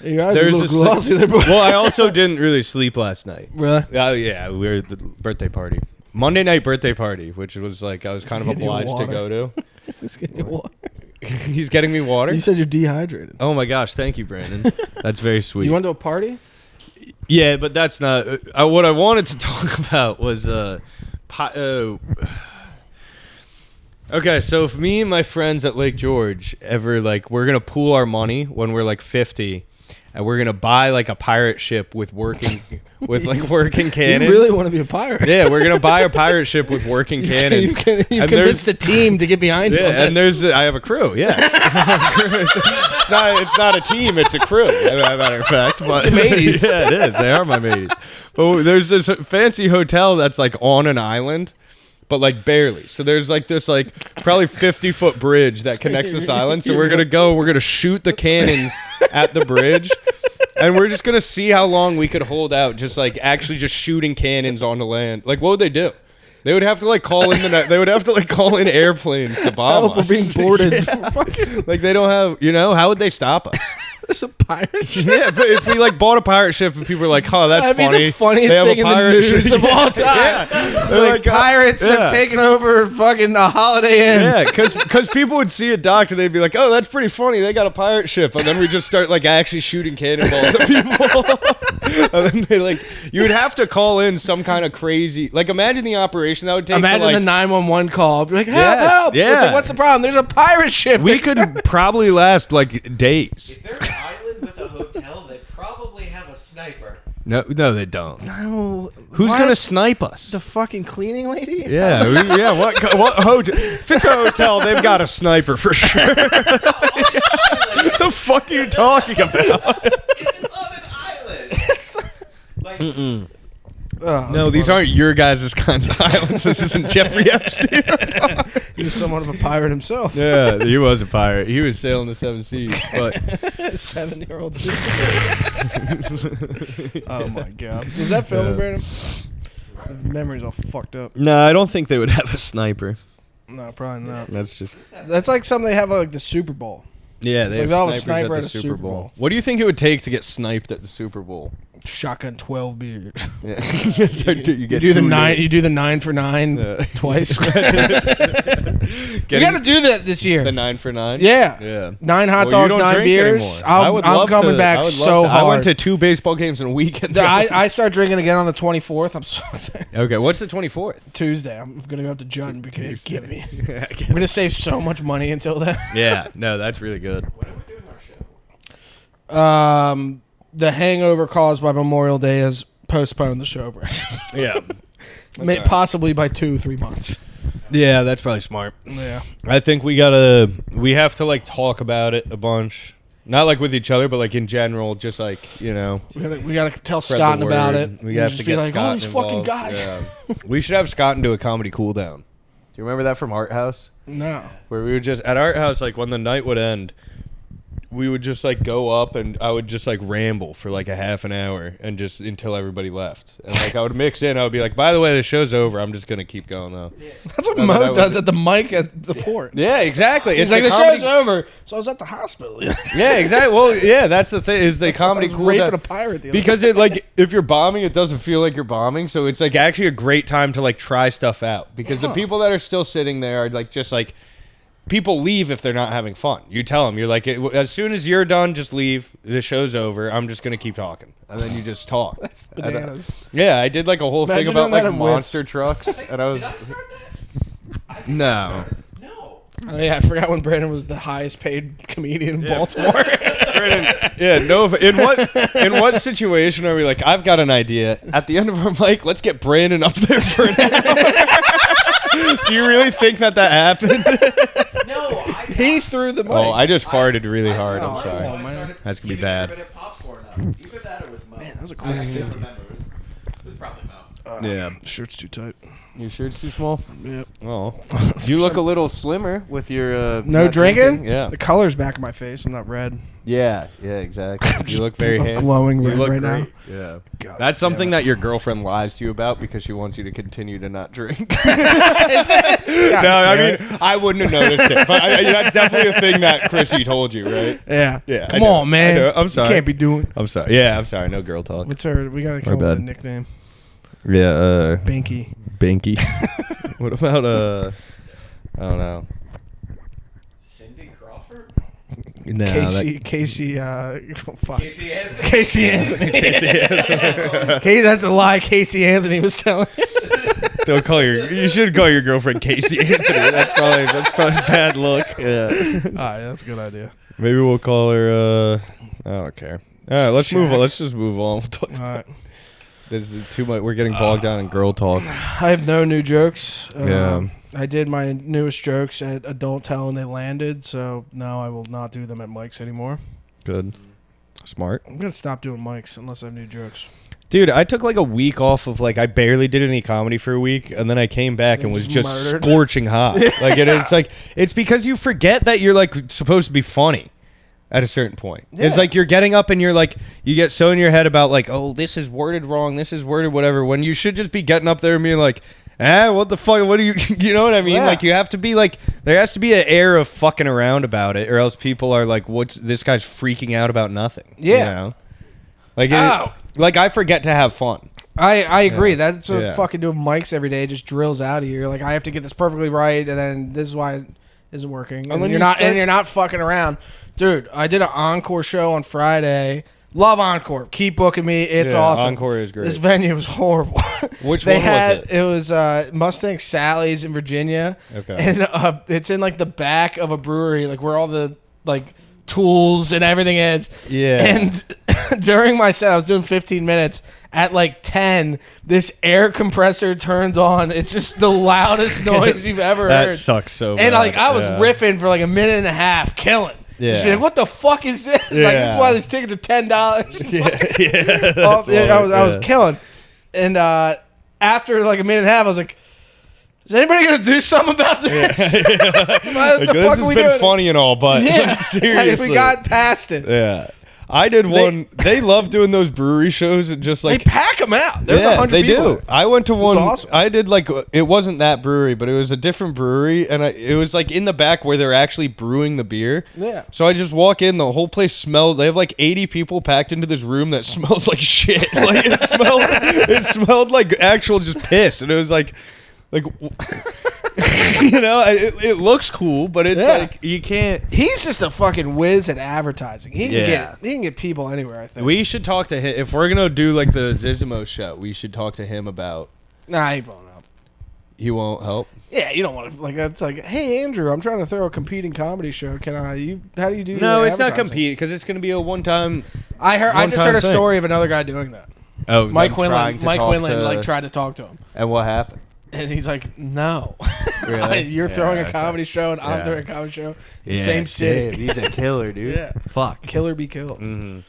You guys are a there's little this. glossy there, boy. Well, I also didn't really sleep last night. Really? Oh yeah, we were at the birthday party, Monday night birthday party, which was like I was kind of Getting you obliged to go to. Let's get you water. He's getting me water. You said you're dehydrated. Oh my gosh, thank you, Brandon. That's very sweet. You went to a party? Yeah, but that's not what I wanted to talk about. Was okay, so if me and my friends at Lake George ever like we're gonna pool our money when we're like 50, and we're gonna buy like a pirate ship with working cannons. You really want to be a pirate? Yeah, we're gonna buy a pirate ship with working cannons. You And convinced the team to get behind you. Yeah, on and this. I have a crew. Yes, it's not a team. It's a crew. As a matter of fact, but It's mateys. Yeah, it is. They are my mateys. But there's this fancy hotel that's like on an island, but like barely. So there's like this like probably 50-foot bridge that connects this island. So we're gonna shoot the cannons at the bridge. And we're just gonna see how long we could hold out, just like actually just shooting cannons on the land. Like, what would they do? They would have to like call in they would have to like call in airplanes to bomb Help, we're us. being boarded. Like they don't have, how would they stop us? There's a pirate ship. Yeah, if we like bought a pirate ship and people were like, "Oh, that's That'd funny." be the funniest They have thing a in the pirate news ship. of all time. Yeah. It's They're like pirates have taken over fucking a Holiday Inn. Yeah, because people would see a doctor, they'd be like, "Oh, that's pretty funny. They got a pirate ship," and then we just start like actually shooting cannonballs at people. And then they like, you would have to call in some kind of crazy, like imagine the operation that would take. Imagine to, like, the 911 call. Be like, help, Yes, help. yeah. It's like, what's the problem? There's a pirate ship. we could probably last like days. If they're an island with a hotel, they probably have a sniper. No, they don't. No. Who's What? gonna snipe us? The fucking cleaning lady? Yeah, yeah. What hotel? If it's a hotel, they've got a sniper for sure. The fuck are you talking about? If it's on an island. Like, No, these aren't your guys' kinds of islands. This isn't Jeffrey Epstein. He was somewhat of a pirate himself. Yeah, he was a pirate. He was sailing the 7 seas. But 7-year-old. Oh my god. Was that filming, Brandon? The memory's all fucked up. no, I don't think they would have a sniper. No, probably not. That's just That's like something they have at like the Super Bowl. yeah. It's They like have they'll have a snipers sniper at the at a Super Super Bowl. Bowl. What do you think it would take to get sniped at the Super Bowl? Shotgun 12 beers. Yeah. You you do the 9. You do the 9 for 9 Yeah. twice. We got to do that this year. the 9 for 9. Yeah. Yeah. 9 hot Well, you dogs, don't 9 drink beers. anymore. I'm coming back so hard. I went to 2 baseball games in a weekend. I start drinking again on the 24th. I'm so excited. Okay, what's the 24th? Tuesday. I'm gonna go up to Judd and be like, Tuesday. give me. I'm gonna save so much money until then. Yeah, no, that's really good. when are we doing our show? The hangover caused by Memorial Day has postponed the show, Yeah. possibly by 2-3 months. Yeah, that's probably smart. Yeah. I think we have to like talk about it a bunch. Not like with each other, but like in general, just like, We gotta tell spread Scott the about word. it. We And have just to be get like, Scott oh, these fucking involved. guys. Yeah. We should have Scott do a comedy cool down. Do you remember that from Art House? No. Where we would just at Art House, like when the night would end, we would just like go up and I would just like ramble for like a half an hour and just until everybody left. And like I would mix in, I would be like, by the way, the show's over. I'm just gonna keep going though. That's what No, Mo that was does it. at the mic at the port. Yeah, exactly. He's like, the show's over. So I was at the hospital. Yeah, exactly. Well, yeah, that's the thing. Is the comedy I was cool raping down. a pirate the other Because it like if you're bombing, it doesn't feel like you're bombing. So it's like actually a great time to like try stuff out. Because the people that are still sitting there are like just like people leave if they're not having fun. You tell them, you're like, as soon as you're done, just leave. The show's over. I'm just gonna keep talking, and then you just talk. That's bananas. Yeah, I did like a whole Imagine thing about doing that like at monster Wits. trucks, and I was Did I start that? I think I no. started- No. Oh, yeah, I forgot when Brandon was the highest paid comedian in Baltimore. Brandon, yeah, no. In what situation are we like? I've got an idea. At the end of our mic, let's get Brandon up there for an hour. Do you really think that happened? No, He threw the mic. Oh, I just farted really hard. I'm Oh, sorry. man. That's gonna be bad. Either that or was Mo. Man, that was a I quick don't 50. remember. It was probably Mo. Yeah. Shirt's too tight. Your shirt's too small. Yep. Oh, you look a little slimmer with your No not drinking? Yeah. The color's back of my face. I'm not red. Yeah, exactly. You look very I'm handsome. glowing You red look right great. now. Yeah. God That's damn something it. that your girlfriend lies to you about because she wants you to continue to not drink. Is it? God No, I damn mean, I wouldn't have noticed it. But that's definitely a thing that Chrissy told you, right? Yeah. Yeah, Come I know. on, man. I know. I'm sorry. You can't be doing. I'm sorry. Yeah, I'm sorry. No girl talk. What's her? We gotta come up bad. with a nickname. Yeah, Banky. Banky. What about, I don't know. Cindy Crawford? No, Casey. Fuck. Casey Anthony? Casey Anthony. Casey, that's a lie. Casey Anthony was telling. don't call you should call your girlfriend Casey Anthony. That's probably a bad look. Yeah. All right, that's a good idea. Maybe we'll call her, I don't care. All right, let's move on. Let's just move on. We'll talk. All right. This is too much. We're getting bogged down in girl talk. I have no new jokes. Yeah. I did my newest jokes at Adult Tell and they landed, so now I will not do them at mics anymore. Good. Smart. I'm gonna stop doing mics unless I have new jokes. Dude, I took like a week off of I barely did any comedy for a week, and then I came back and was just murdered. scorching hot. It's because you forget that you're supposed to be funny at a certain point. Yeah. It's like you're getting up and you're you get so in your head about oh, this is worded wrong, this is worded whatever, when you should just be getting up there and being what the fuck, what do you, you know what I mean? Yeah. You have to be there has to be an air of fucking around about it, or else people are what's, this guy's freaking out about nothing. Yeah. You know? I forget to have fun. I agree. Yeah. That's what fucking doing mics every day just drills out of you. You're I have to get this perfectly right, and then this is why it isn't working. And then you're not fucking around. Dude, I did an encore show on Friday. Love Encore. Keep booking me. It's awesome. Encore is great. This venue was horrible. Which they one had, was it? It was Mustang Sally's in Virginia. Okay. And it's in the back of a brewery, where all the tools and everything is. Yeah. And during my set, I was doing 15 minutes. At 10, this air compressor turns on. It's just the loudest noise you've ever heard. That sucks so bad. And I was riffing for a minute and a half, killing. Yeah. Just being what the fuck is this? Yeah. This is why these tickets are $10. Yeah. I was killing. And after a minute and a half, I was like, is anybody gonna do something about this? What the this fuck has are we been doing? funny and all, but Yeah, seriously, we got past it. Yeah. I did one. They love doing those brewery shows and just They pack them out. There's 100 they people. do. I went to one. awesome. I did it wasn't that brewery, but it was a different brewery, and it was in the back where they're actually brewing the beer. Yeah. So I just walk in, the whole place smelled. They have 80 people packed into this room that smells like shit. It smelled like actual just piss, and it was it looks cool, but it's you can't. He's just a fucking whiz at advertising. He can get people anywhere, I think. We should talk to him if we're gonna do the Zizimo show. We should talk to him about. Nah, he won't help. He won't help. Yeah, you don't want to that's hey Andrew, I'm trying to throw a competing comedy show. Can I? How do you do? No, your it's not advertising? compete because it's gonna be a one-time. I just one-time heard a thing. story of another guy doing that. Oh, Mike Quinlan. Mike Quinlan tried to talk to him, And what happened? and he's like, "No, Really? you're Yeah, throwing a okay. comedy show, and I'm Yeah. throwing a comedy show. Yeah, Same city. dude, he's a killer, dude. Yeah. Fuck. Killer be killed. Mm-hmm.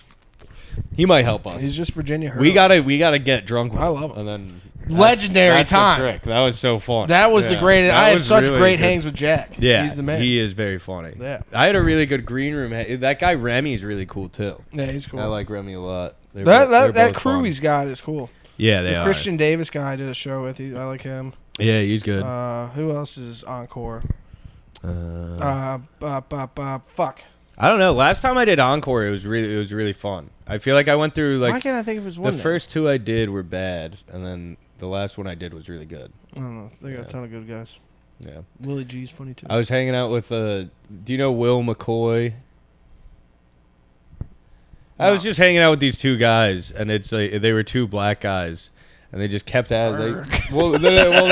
He might help us. He's just Virginia. we Hero. gotta get drunk with I him, love him. And then Legendary that's time. The trick. That was so fun. That was the Yeah. greatest. That I had was such really great good. hangs with Jack. Yeah, he's the man. He is very funny. Yeah. I had a really good green room. That guy Remy is really cool too. Yeah, he's cool. I like Remy a lot. They're that both crew fun. he's got is cool. Yeah, they The are. Christian Davis guy I did a show with. I like him. Yeah, he's good. Who else is Encore? Fuck. I don't know. Last time I did Encore, it was really fun. I feel like I went through Why can't I think of his one the name? first two I did were bad, and then the last one I did was really good. I don't know. They got a ton of good guys. Yeah. Willie G's funny too. I was hanging out with do you know Will McCoy? I was just hanging out with these two guys, and it's they were two black guys, and they just kept at they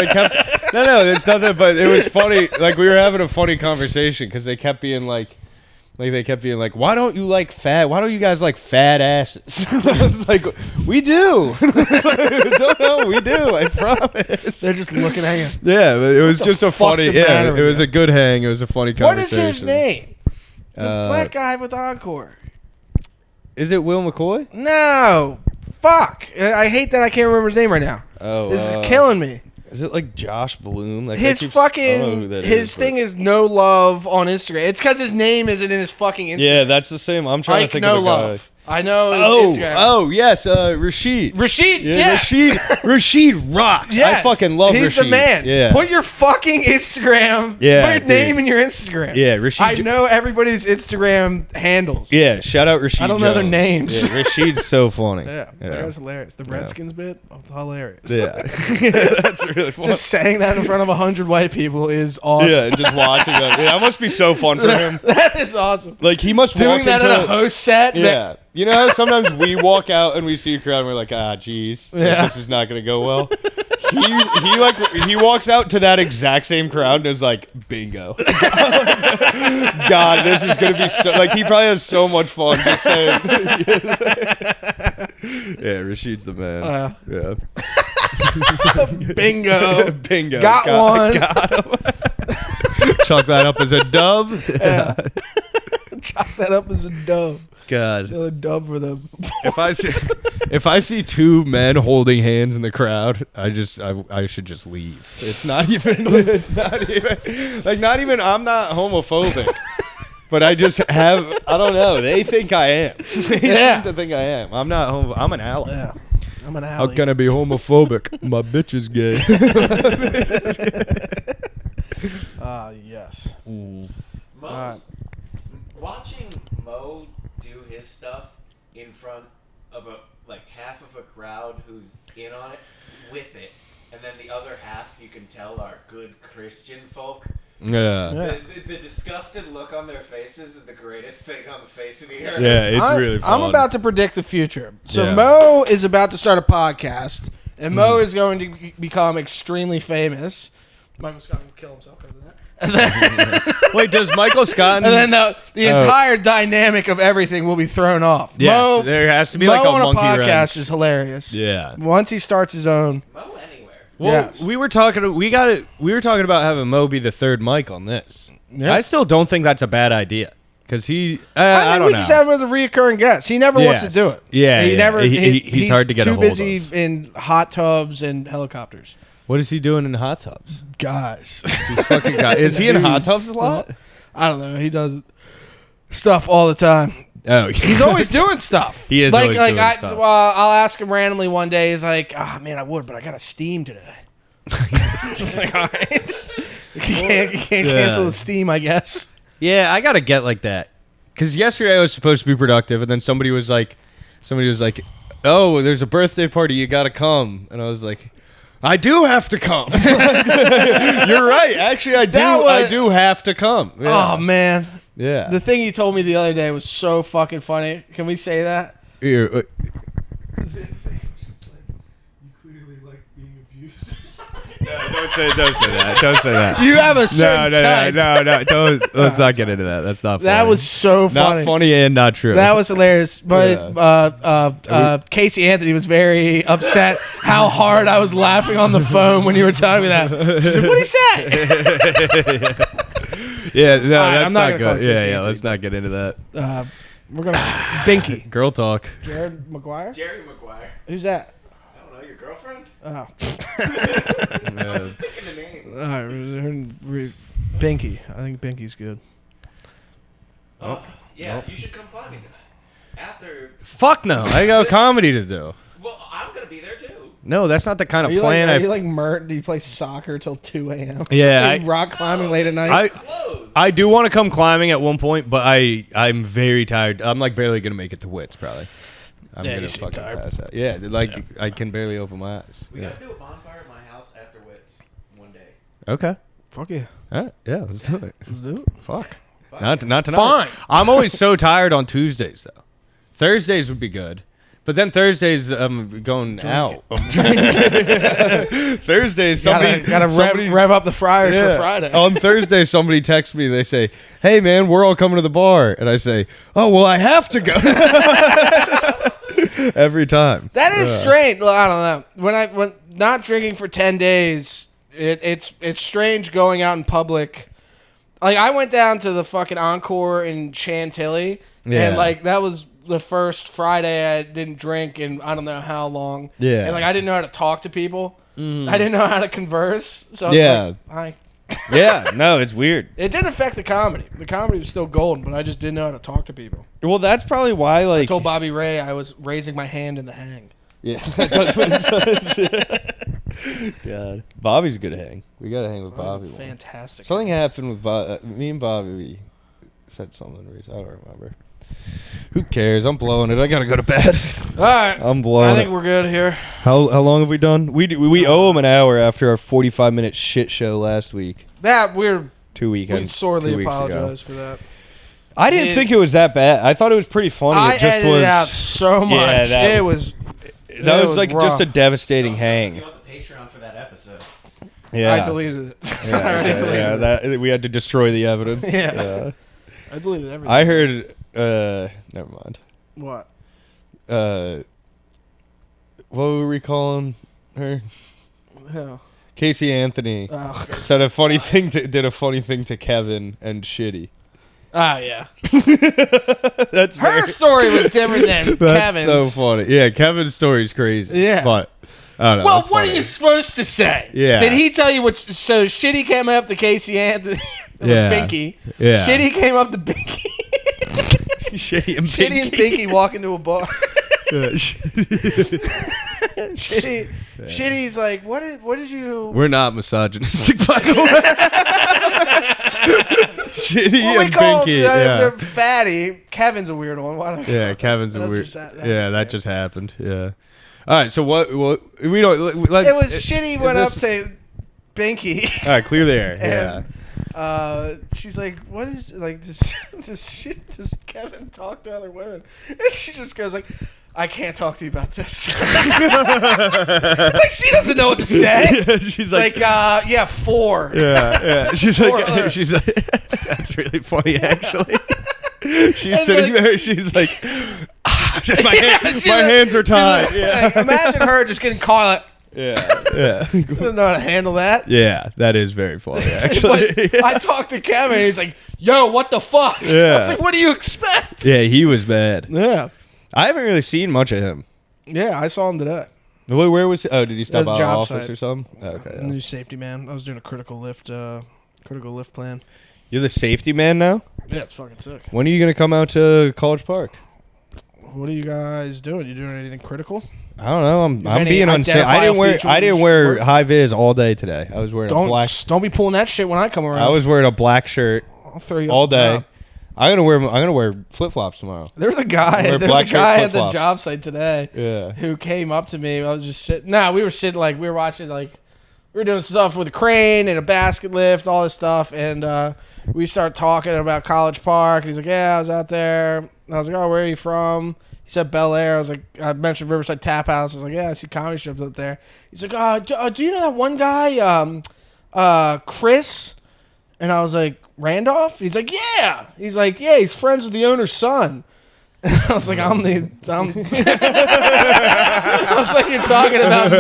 kept No, it's nothing. But it was funny. Like we were having a funny conversation because they kept being like, why don't you like fat? Why don't you guys like fat asses? I was like, we do. Don't know, we do. I promise. They're just looking at you. Yeah, but it was the just a fuck's funny. the matter Yeah, with it was you? a good hang. It was a funny What is conversation. his name? The Uh, black guy with Encore. Is it Will McCoy? No. Fuck. I hate that I can't remember his name right now. Oh, This is killing me. Is it like Josh Bloom? Like His fucking thing is no love on Instagram. It's because his name isn't in his fucking Instagram. Yeah, that's the same. I'm trying Ike to think no of the guy. love. I know his Instagram. Oh, yes, Rashid. Rashid, Yeah, yes. Rashid rocks. Yes. I fucking love He's Rashid. the man. Yeah. Put your fucking Instagram. Yeah, Put your dude. name in your Instagram. Yeah, Rashid. I know everybody's Instagram handles. Yeah, shout out Rashid. I don't know their Jones. names. Yeah, Rashid's so funny. Yeah, that was hilarious. The Redskins bit, hilarious. Yeah. That's really funny. Just saying that in front of 100 white people is awesome. Yeah, and just watching that. Yeah, that must be so fun for him. That is awesome. Like, he must Doing walk that into in a host set. Yeah. You know how sometimes we walk out and we see a crowd and we're like, geez, like, Yeah. this is not going to go well. He walks out to that exact same crowd and is like, bingo. God, this is going to be so, like, he probably has so much fun just saying. Yeah, Rashid's the man. Yeah. Bingo. Bingo. Got one. Got him. Chalk that up as a dub. Yeah. Chalk that up as a dub. God. Another dub for them. If I see two men holding hands in the crowd, I should just leave. It's not even I'm not homophobic. But I just have I don't know. They think I am. They seem to think I am. I'm not I'm an ally. Yeah. I'm an How alley. can I be homophobic? My bitch is gay. Yes. Watching Mo do his stuff in front of half of a crowd who's in on it with it, and then the other half you can tell are good Christian folk. Yeah. The disgusted look on their faces is the greatest thing on the face of the earth. Yeah, it's really fun. I'm about to predict the future. So Yeah. Mo is about to start a podcast, and Mo is going to become extremely famous. Michael Scott will kill himself because of that. Wait, does Michael Scott And then the entire dynamic of everything will be thrown off. Yes, Mo, there has to be Mo like a on a monkey podcast wrench. is hilarious. Yeah. Once he starts his own. Mo anywhere. Well, Yes. we were talking about having Mo be the third mic on this. Yeah. I still don't think that's a bad idea because he. I I think don't we know. just have him as a reoccurring guest. He never wants to do it. Yeah, he yeah. never. He's hard to get a too hold busy of. in hot tubs and helicopters. What is he doing in hot tubs? Guys, He's fucking guy. Is he in hot tubs a lot? I don't know. He does stuff all the time. Oh, He's always doing stuff. He is always doing stuff. I'll ask him randomly one day. He's like, man, I would, but I got a steam today. It's just like, all right. You can't cancel the steam, I guess. Yeah, I gotta get like that. Because yesterday I was supposed to be productive, and then somebody was like, "Oh, there's a birthday party. You gotta come." And I was like, I do have to come. You're right. Actually, I do have to come. Yeah. Oh man. Yeah. The thing you told me the other day was so fucking funny. Can we say that? Here, You clearly like being abused. no, don't say that. Don't say that. You have a certain type. No. Don't. Let's not get into that. That's not funny. That was so funny. not funny and not true. That was hilarious. But Casey Anthony was very upset how hard I was laughing on the phone when you were telling me that. She said, "What'd he say?" Yeah, no, right, that's I'm not not gonna call good. it Yeah, Casey yeah. Anthony, Let's not get into that. We're gonna Binky. Girl talk. Jared McGuire. Jerry Maguire. Who's that? I don't know, your girlfriend? Oh. I was just thinking of names. Binky. I think Binky's good. Yeah, you should come climbing tonight. After. Fuck no. I got comedy to do. Well, I'm gonna be there too. No, that's not the kind Are of you plan. like, Mert? Do you play soccer till 2 a.m.? Yeah, rock climbing late at night. Close. I do want to come climbing at one point, but I'm very tired. I'm like barely gonna make it to Wits probably. I'm Yeah, gonna you seem fucking tired. pass out. Yeah, I can barely open my eyes. We Yeah. gotta do a bonfire at my house after Wits one day. Okay. Fuck yeah. All right. Yeah, let's do it. Let's do it. Fuck. Not tonight. Fine. I'm always so tired on Tuesdays though. Thursdays would be good, But then Thursdays, I'm going out. Thursdays, somebody gotta rev up the fryers for Friday. On Thursday, somebody texts me. They say, "Hey, man, we're all coming to the bar," and I say, "Oh, well, I have to go." Every time. That is strange. Well, I don't know. When not drinking for 10 days, it's strange going out in public. Like I went down to the fucking Encore in Chantilly, and like that was the first Friday I didn't drink in I don't know how long. Yeah. And like I didn't know how to talk to people. I didn't know how to converse. So I was like, hi. Yeah, no, it's weird. It didn't affect the comedy. The comedy was still golden, but I just didn't know how to talk to people. Well, that's probably why, like... I told Bobby Ray I was raising my hand in the hang. Yeah, that's what he says. God. Bobby's a good hang. We got to hang with Bobby. Fantastic. Something happened with Bobby. Me and Bobby, we said something recently. I don't remember. Who cares? I'm blowing it. I got to go to bed. All right. I'm blowing it. I think we're good here. How long have we done? We owe him an hour after our 45-minute shit show last week. That we're 2 weekends. We sorely 2 weeks ago. apologize for that. I didn't think it was that bad. I thought it was pretty funny. I It just edited was out so much. Yeah, It was like rough. just a devastating hang. You want the Patreon for that episode? Yeah. I deleted it. Yeah, I already deleted it. that we had to destroy the evidence. Yeah. I deleted everything. I heard. Never mind. What? What were we calling her? Hell. Casey Anthony Oh. said a funny thing. Did a funny thing to Kevin and Shitty. Ah, yeah. That's Her story was different than That's Kevin's. so funny. Yeah, Kevin's story's crazy. Yeah. But I don't know. Well, it's what funny. are you supposed to say? Yeah. Did he tell you what? So Shitty came up to Casey Anthony. Yeah. Binky. Yeah. Shitty came up to Binky. Shitty and Shitty and Binky walk into a bar. Shitty's like, what did you? We're not misogynistic, by the way. Shitty What we and call Binky. Yeah. they're fatty. Kevin's a weird one. Why don't Yeah, Kevin's a That's weird. just that That just happened. Yeah. All right. So what? We don't. Let's, It was Shitty went up to Binky. All right. Clear the air. Yeah. And, she's like, what is like does Kevin talk to other women? And she just goes like, I can't talk to you about this. It's like she doesn't know what to say. Yeah, she's like, yeah, 4. yeah. She's Four like, other- that's really funny, actually. She's And sitting like- there. She's like, my she's my like- hands are tied. Like, Yeah. imagine her just getting caught. Like, Yeah. doesn't know how to handle that. Yeah. That is very funny, actually. But I talked to Kevin. And he's like, "Yo, what the fuck?" Yeah. I was like, "What do you expect?" Yeah, he was bad. Yeah. I haven't really seen much of him. Yeah, I saw him today. Where was he? Oh, did he stop At the by the job office site. or something? Okay. Yeah. New safety man. I was doing a critical lift plan. You're the safety man now? Yeah, it's fucking sick. When are you going to come out to College Park? What are you guys doing? You doing anything critical? I don't know. I'm any being unsafe. I didn't wear high vis all day today. I was wearing a black. Don't be pulling that shit when I come around. I was wearing a black shirt I'll throw you all off the day. top. I'm gonna wear flip flops tomorrow. There's a guy. Wear There's a black shirt, guy at the flip-flops. job site today. Yeah. Who came up to me. I was just sitting. No, we were sitting like we were watching like we were doing stuff with a crane and a basket lift, all this stuff, and we started talking about College Park. And he's like, "Yeah, I was out there." And I was like, "Oh, where are you from?" He said Bel Air. I was like, I mentioned Riverside Tap House. I was like, "Yeah, I see comedy strips up there." He's like, do you know that one guy, Chris?" And I was like, "Randolph?" He's like, "Yeah." He's like, "Yeah, he's friends with the owner's son." And I was like, I was like, "You're talking about me."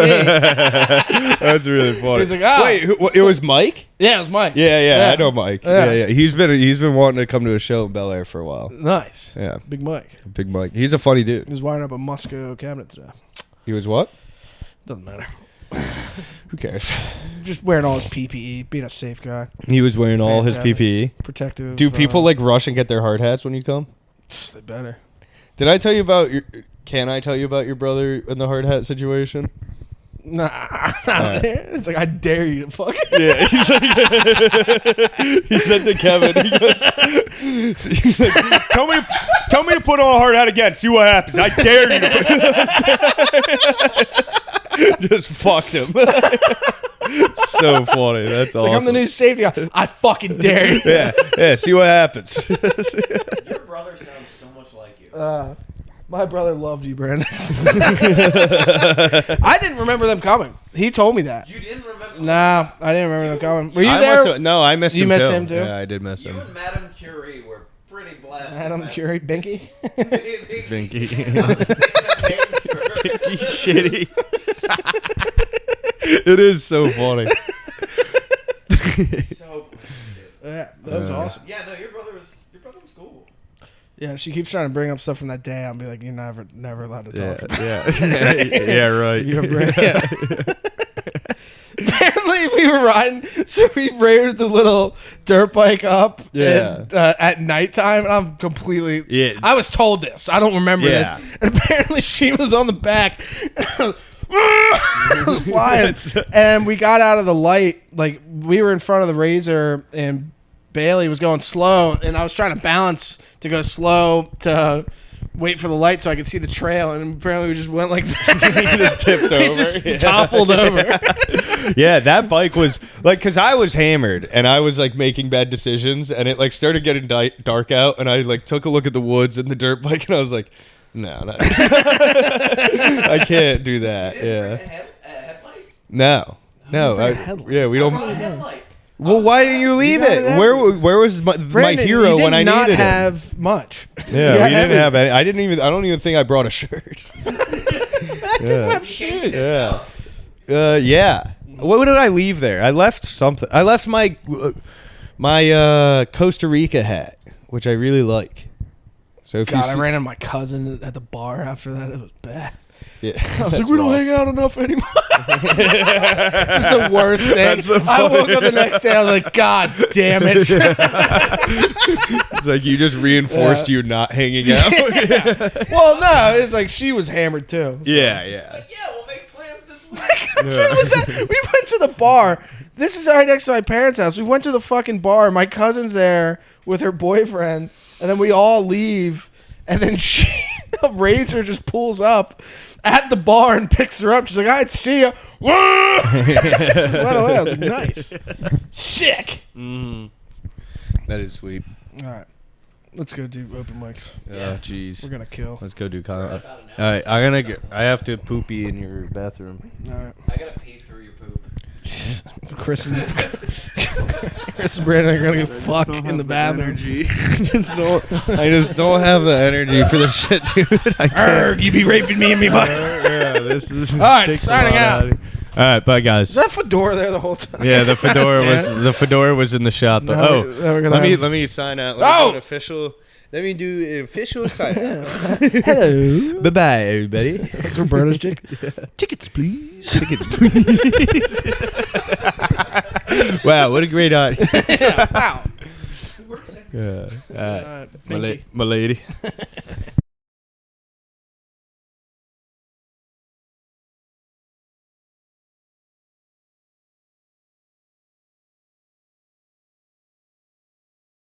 That's really funny. He's like, "Ah." Wait, it was Mike? Yeah, it was Mike. Yeah, I know Mike. Yeah. Yeah. He's been wanting to come to a show in Bel Air for a while. Nice. Yeah, Big Mike. Big Mike. He's a funny dude. He's wiring up a Musco cabinet today. He was what? Doesn't matter. Who cares? Just wearing all his PPE, being a safe guy, He was wearing all his Fantastic. PPE. protective. Do people like rush and get their hard hats when you come? They better. Did I tell you about your? Can I tell you about your brother in the hard hat situation? Nah, right. it's like I dare you to fuck. Yeah, he's like, he said to Kevin, he's like, tell me to put on a hard hat again. See what happens. I dare you to put just fucked him. So funny. That's awesome. Like I'm the new safety guy. I fucking dare you. Yeah. See what happens. Your brother sounds so much like you. My brother loved you, Brandon. I didn't remember them coming. He told me that. You didn't remember? Nah, I didn't remember them coming. Were you I there? no, I missed You him missed too. him too? Yeah, I did miss You him. and Madame Curie were pretty blasted. Adam Curie, Binky. Binky. Binky. Shitty. It is so funny. So blasted. Yeah, that was awesome. Yeah, no, your brother was cool. Yeah, she keeps trying to bring up stuff from that day. I'll be like, you're never allowed to talk about Yeah, right. Yeah. Apparently, we were riding, so we rode the little dirt bike up at nighttime, and I'm completely... Yeah. I was told this. I don't remember Yeah. this. And apparently, she was on the back. I was flying. And we got out of the light. Like, we were in front of the Razor, and Bailey was going slow, and I was trying to balance to go slow to wait for the light so I could see the trail, and apparently we just went like that. He just tipped over. He just toppled over. Yeah, that bike was like, because I was hammered and I was like making bad decisions, and it like started getting dark out, and I like took a look at the woods and the dirt bike, and I was like, no. I can't do that. You didn't Yeah. bring a headlight? No. Yeah, we I don't. brought a headlight. Well, why didn't you leave got it? it Where was my Brandon, hero you did when I not needed him? have much. Yeah, You we had didn't have everything. any. I don't even think I brought a shirt. I didn't have He came shoes. to Yeah. Yeah. What did I leave there? I left something. I left my Costa Rica hat, which I really like. So if God, you I see, ran into my cousin at the bar after that. It was bad. yeah, I was like, we don't hang out enough anymore. It's the worst thing. That's the I woke up the next day. I was like, God damn it. It's like you just reinforced you not hanging out. Well, no, it's like she was hammered too. Yeah. Yeah, we'll make plans this week. We went to the bar. This is right next to my parents' house. We went to the fucking bar. My cousin's there with her boyfriend, and then we all leave, and then a Razor just pulls up at the bar and picks her up. She's like, I'd see you. Just went away. I was like, nice. Sick. That is sweet. All right. Let's go do open mics. Oh, jeez. We're going to kill. Let's go do con. All right, I have to poopy in your bathroom. All right. I gotta pee through your poop. Chris and Brandon are going to go fuck in the bathroom. I just don't have the energy for this shit, dude. I can't. You be raping me and me, bud. Yeah, this is. All right, takes a signing lot out. of- All right, bye, guys. Is that fedora there the whole time? Yeah, the fedora Damn was in the shot. But, Now we're gonna have- let me sign out. Let me do an official sign out. Hello. Bye bye, everybody. That's Roberto's chick. Tickets, please. Tickets, please. Wow, what a great audience. Yeah, wow. Yeah. All right, My Binky. lady.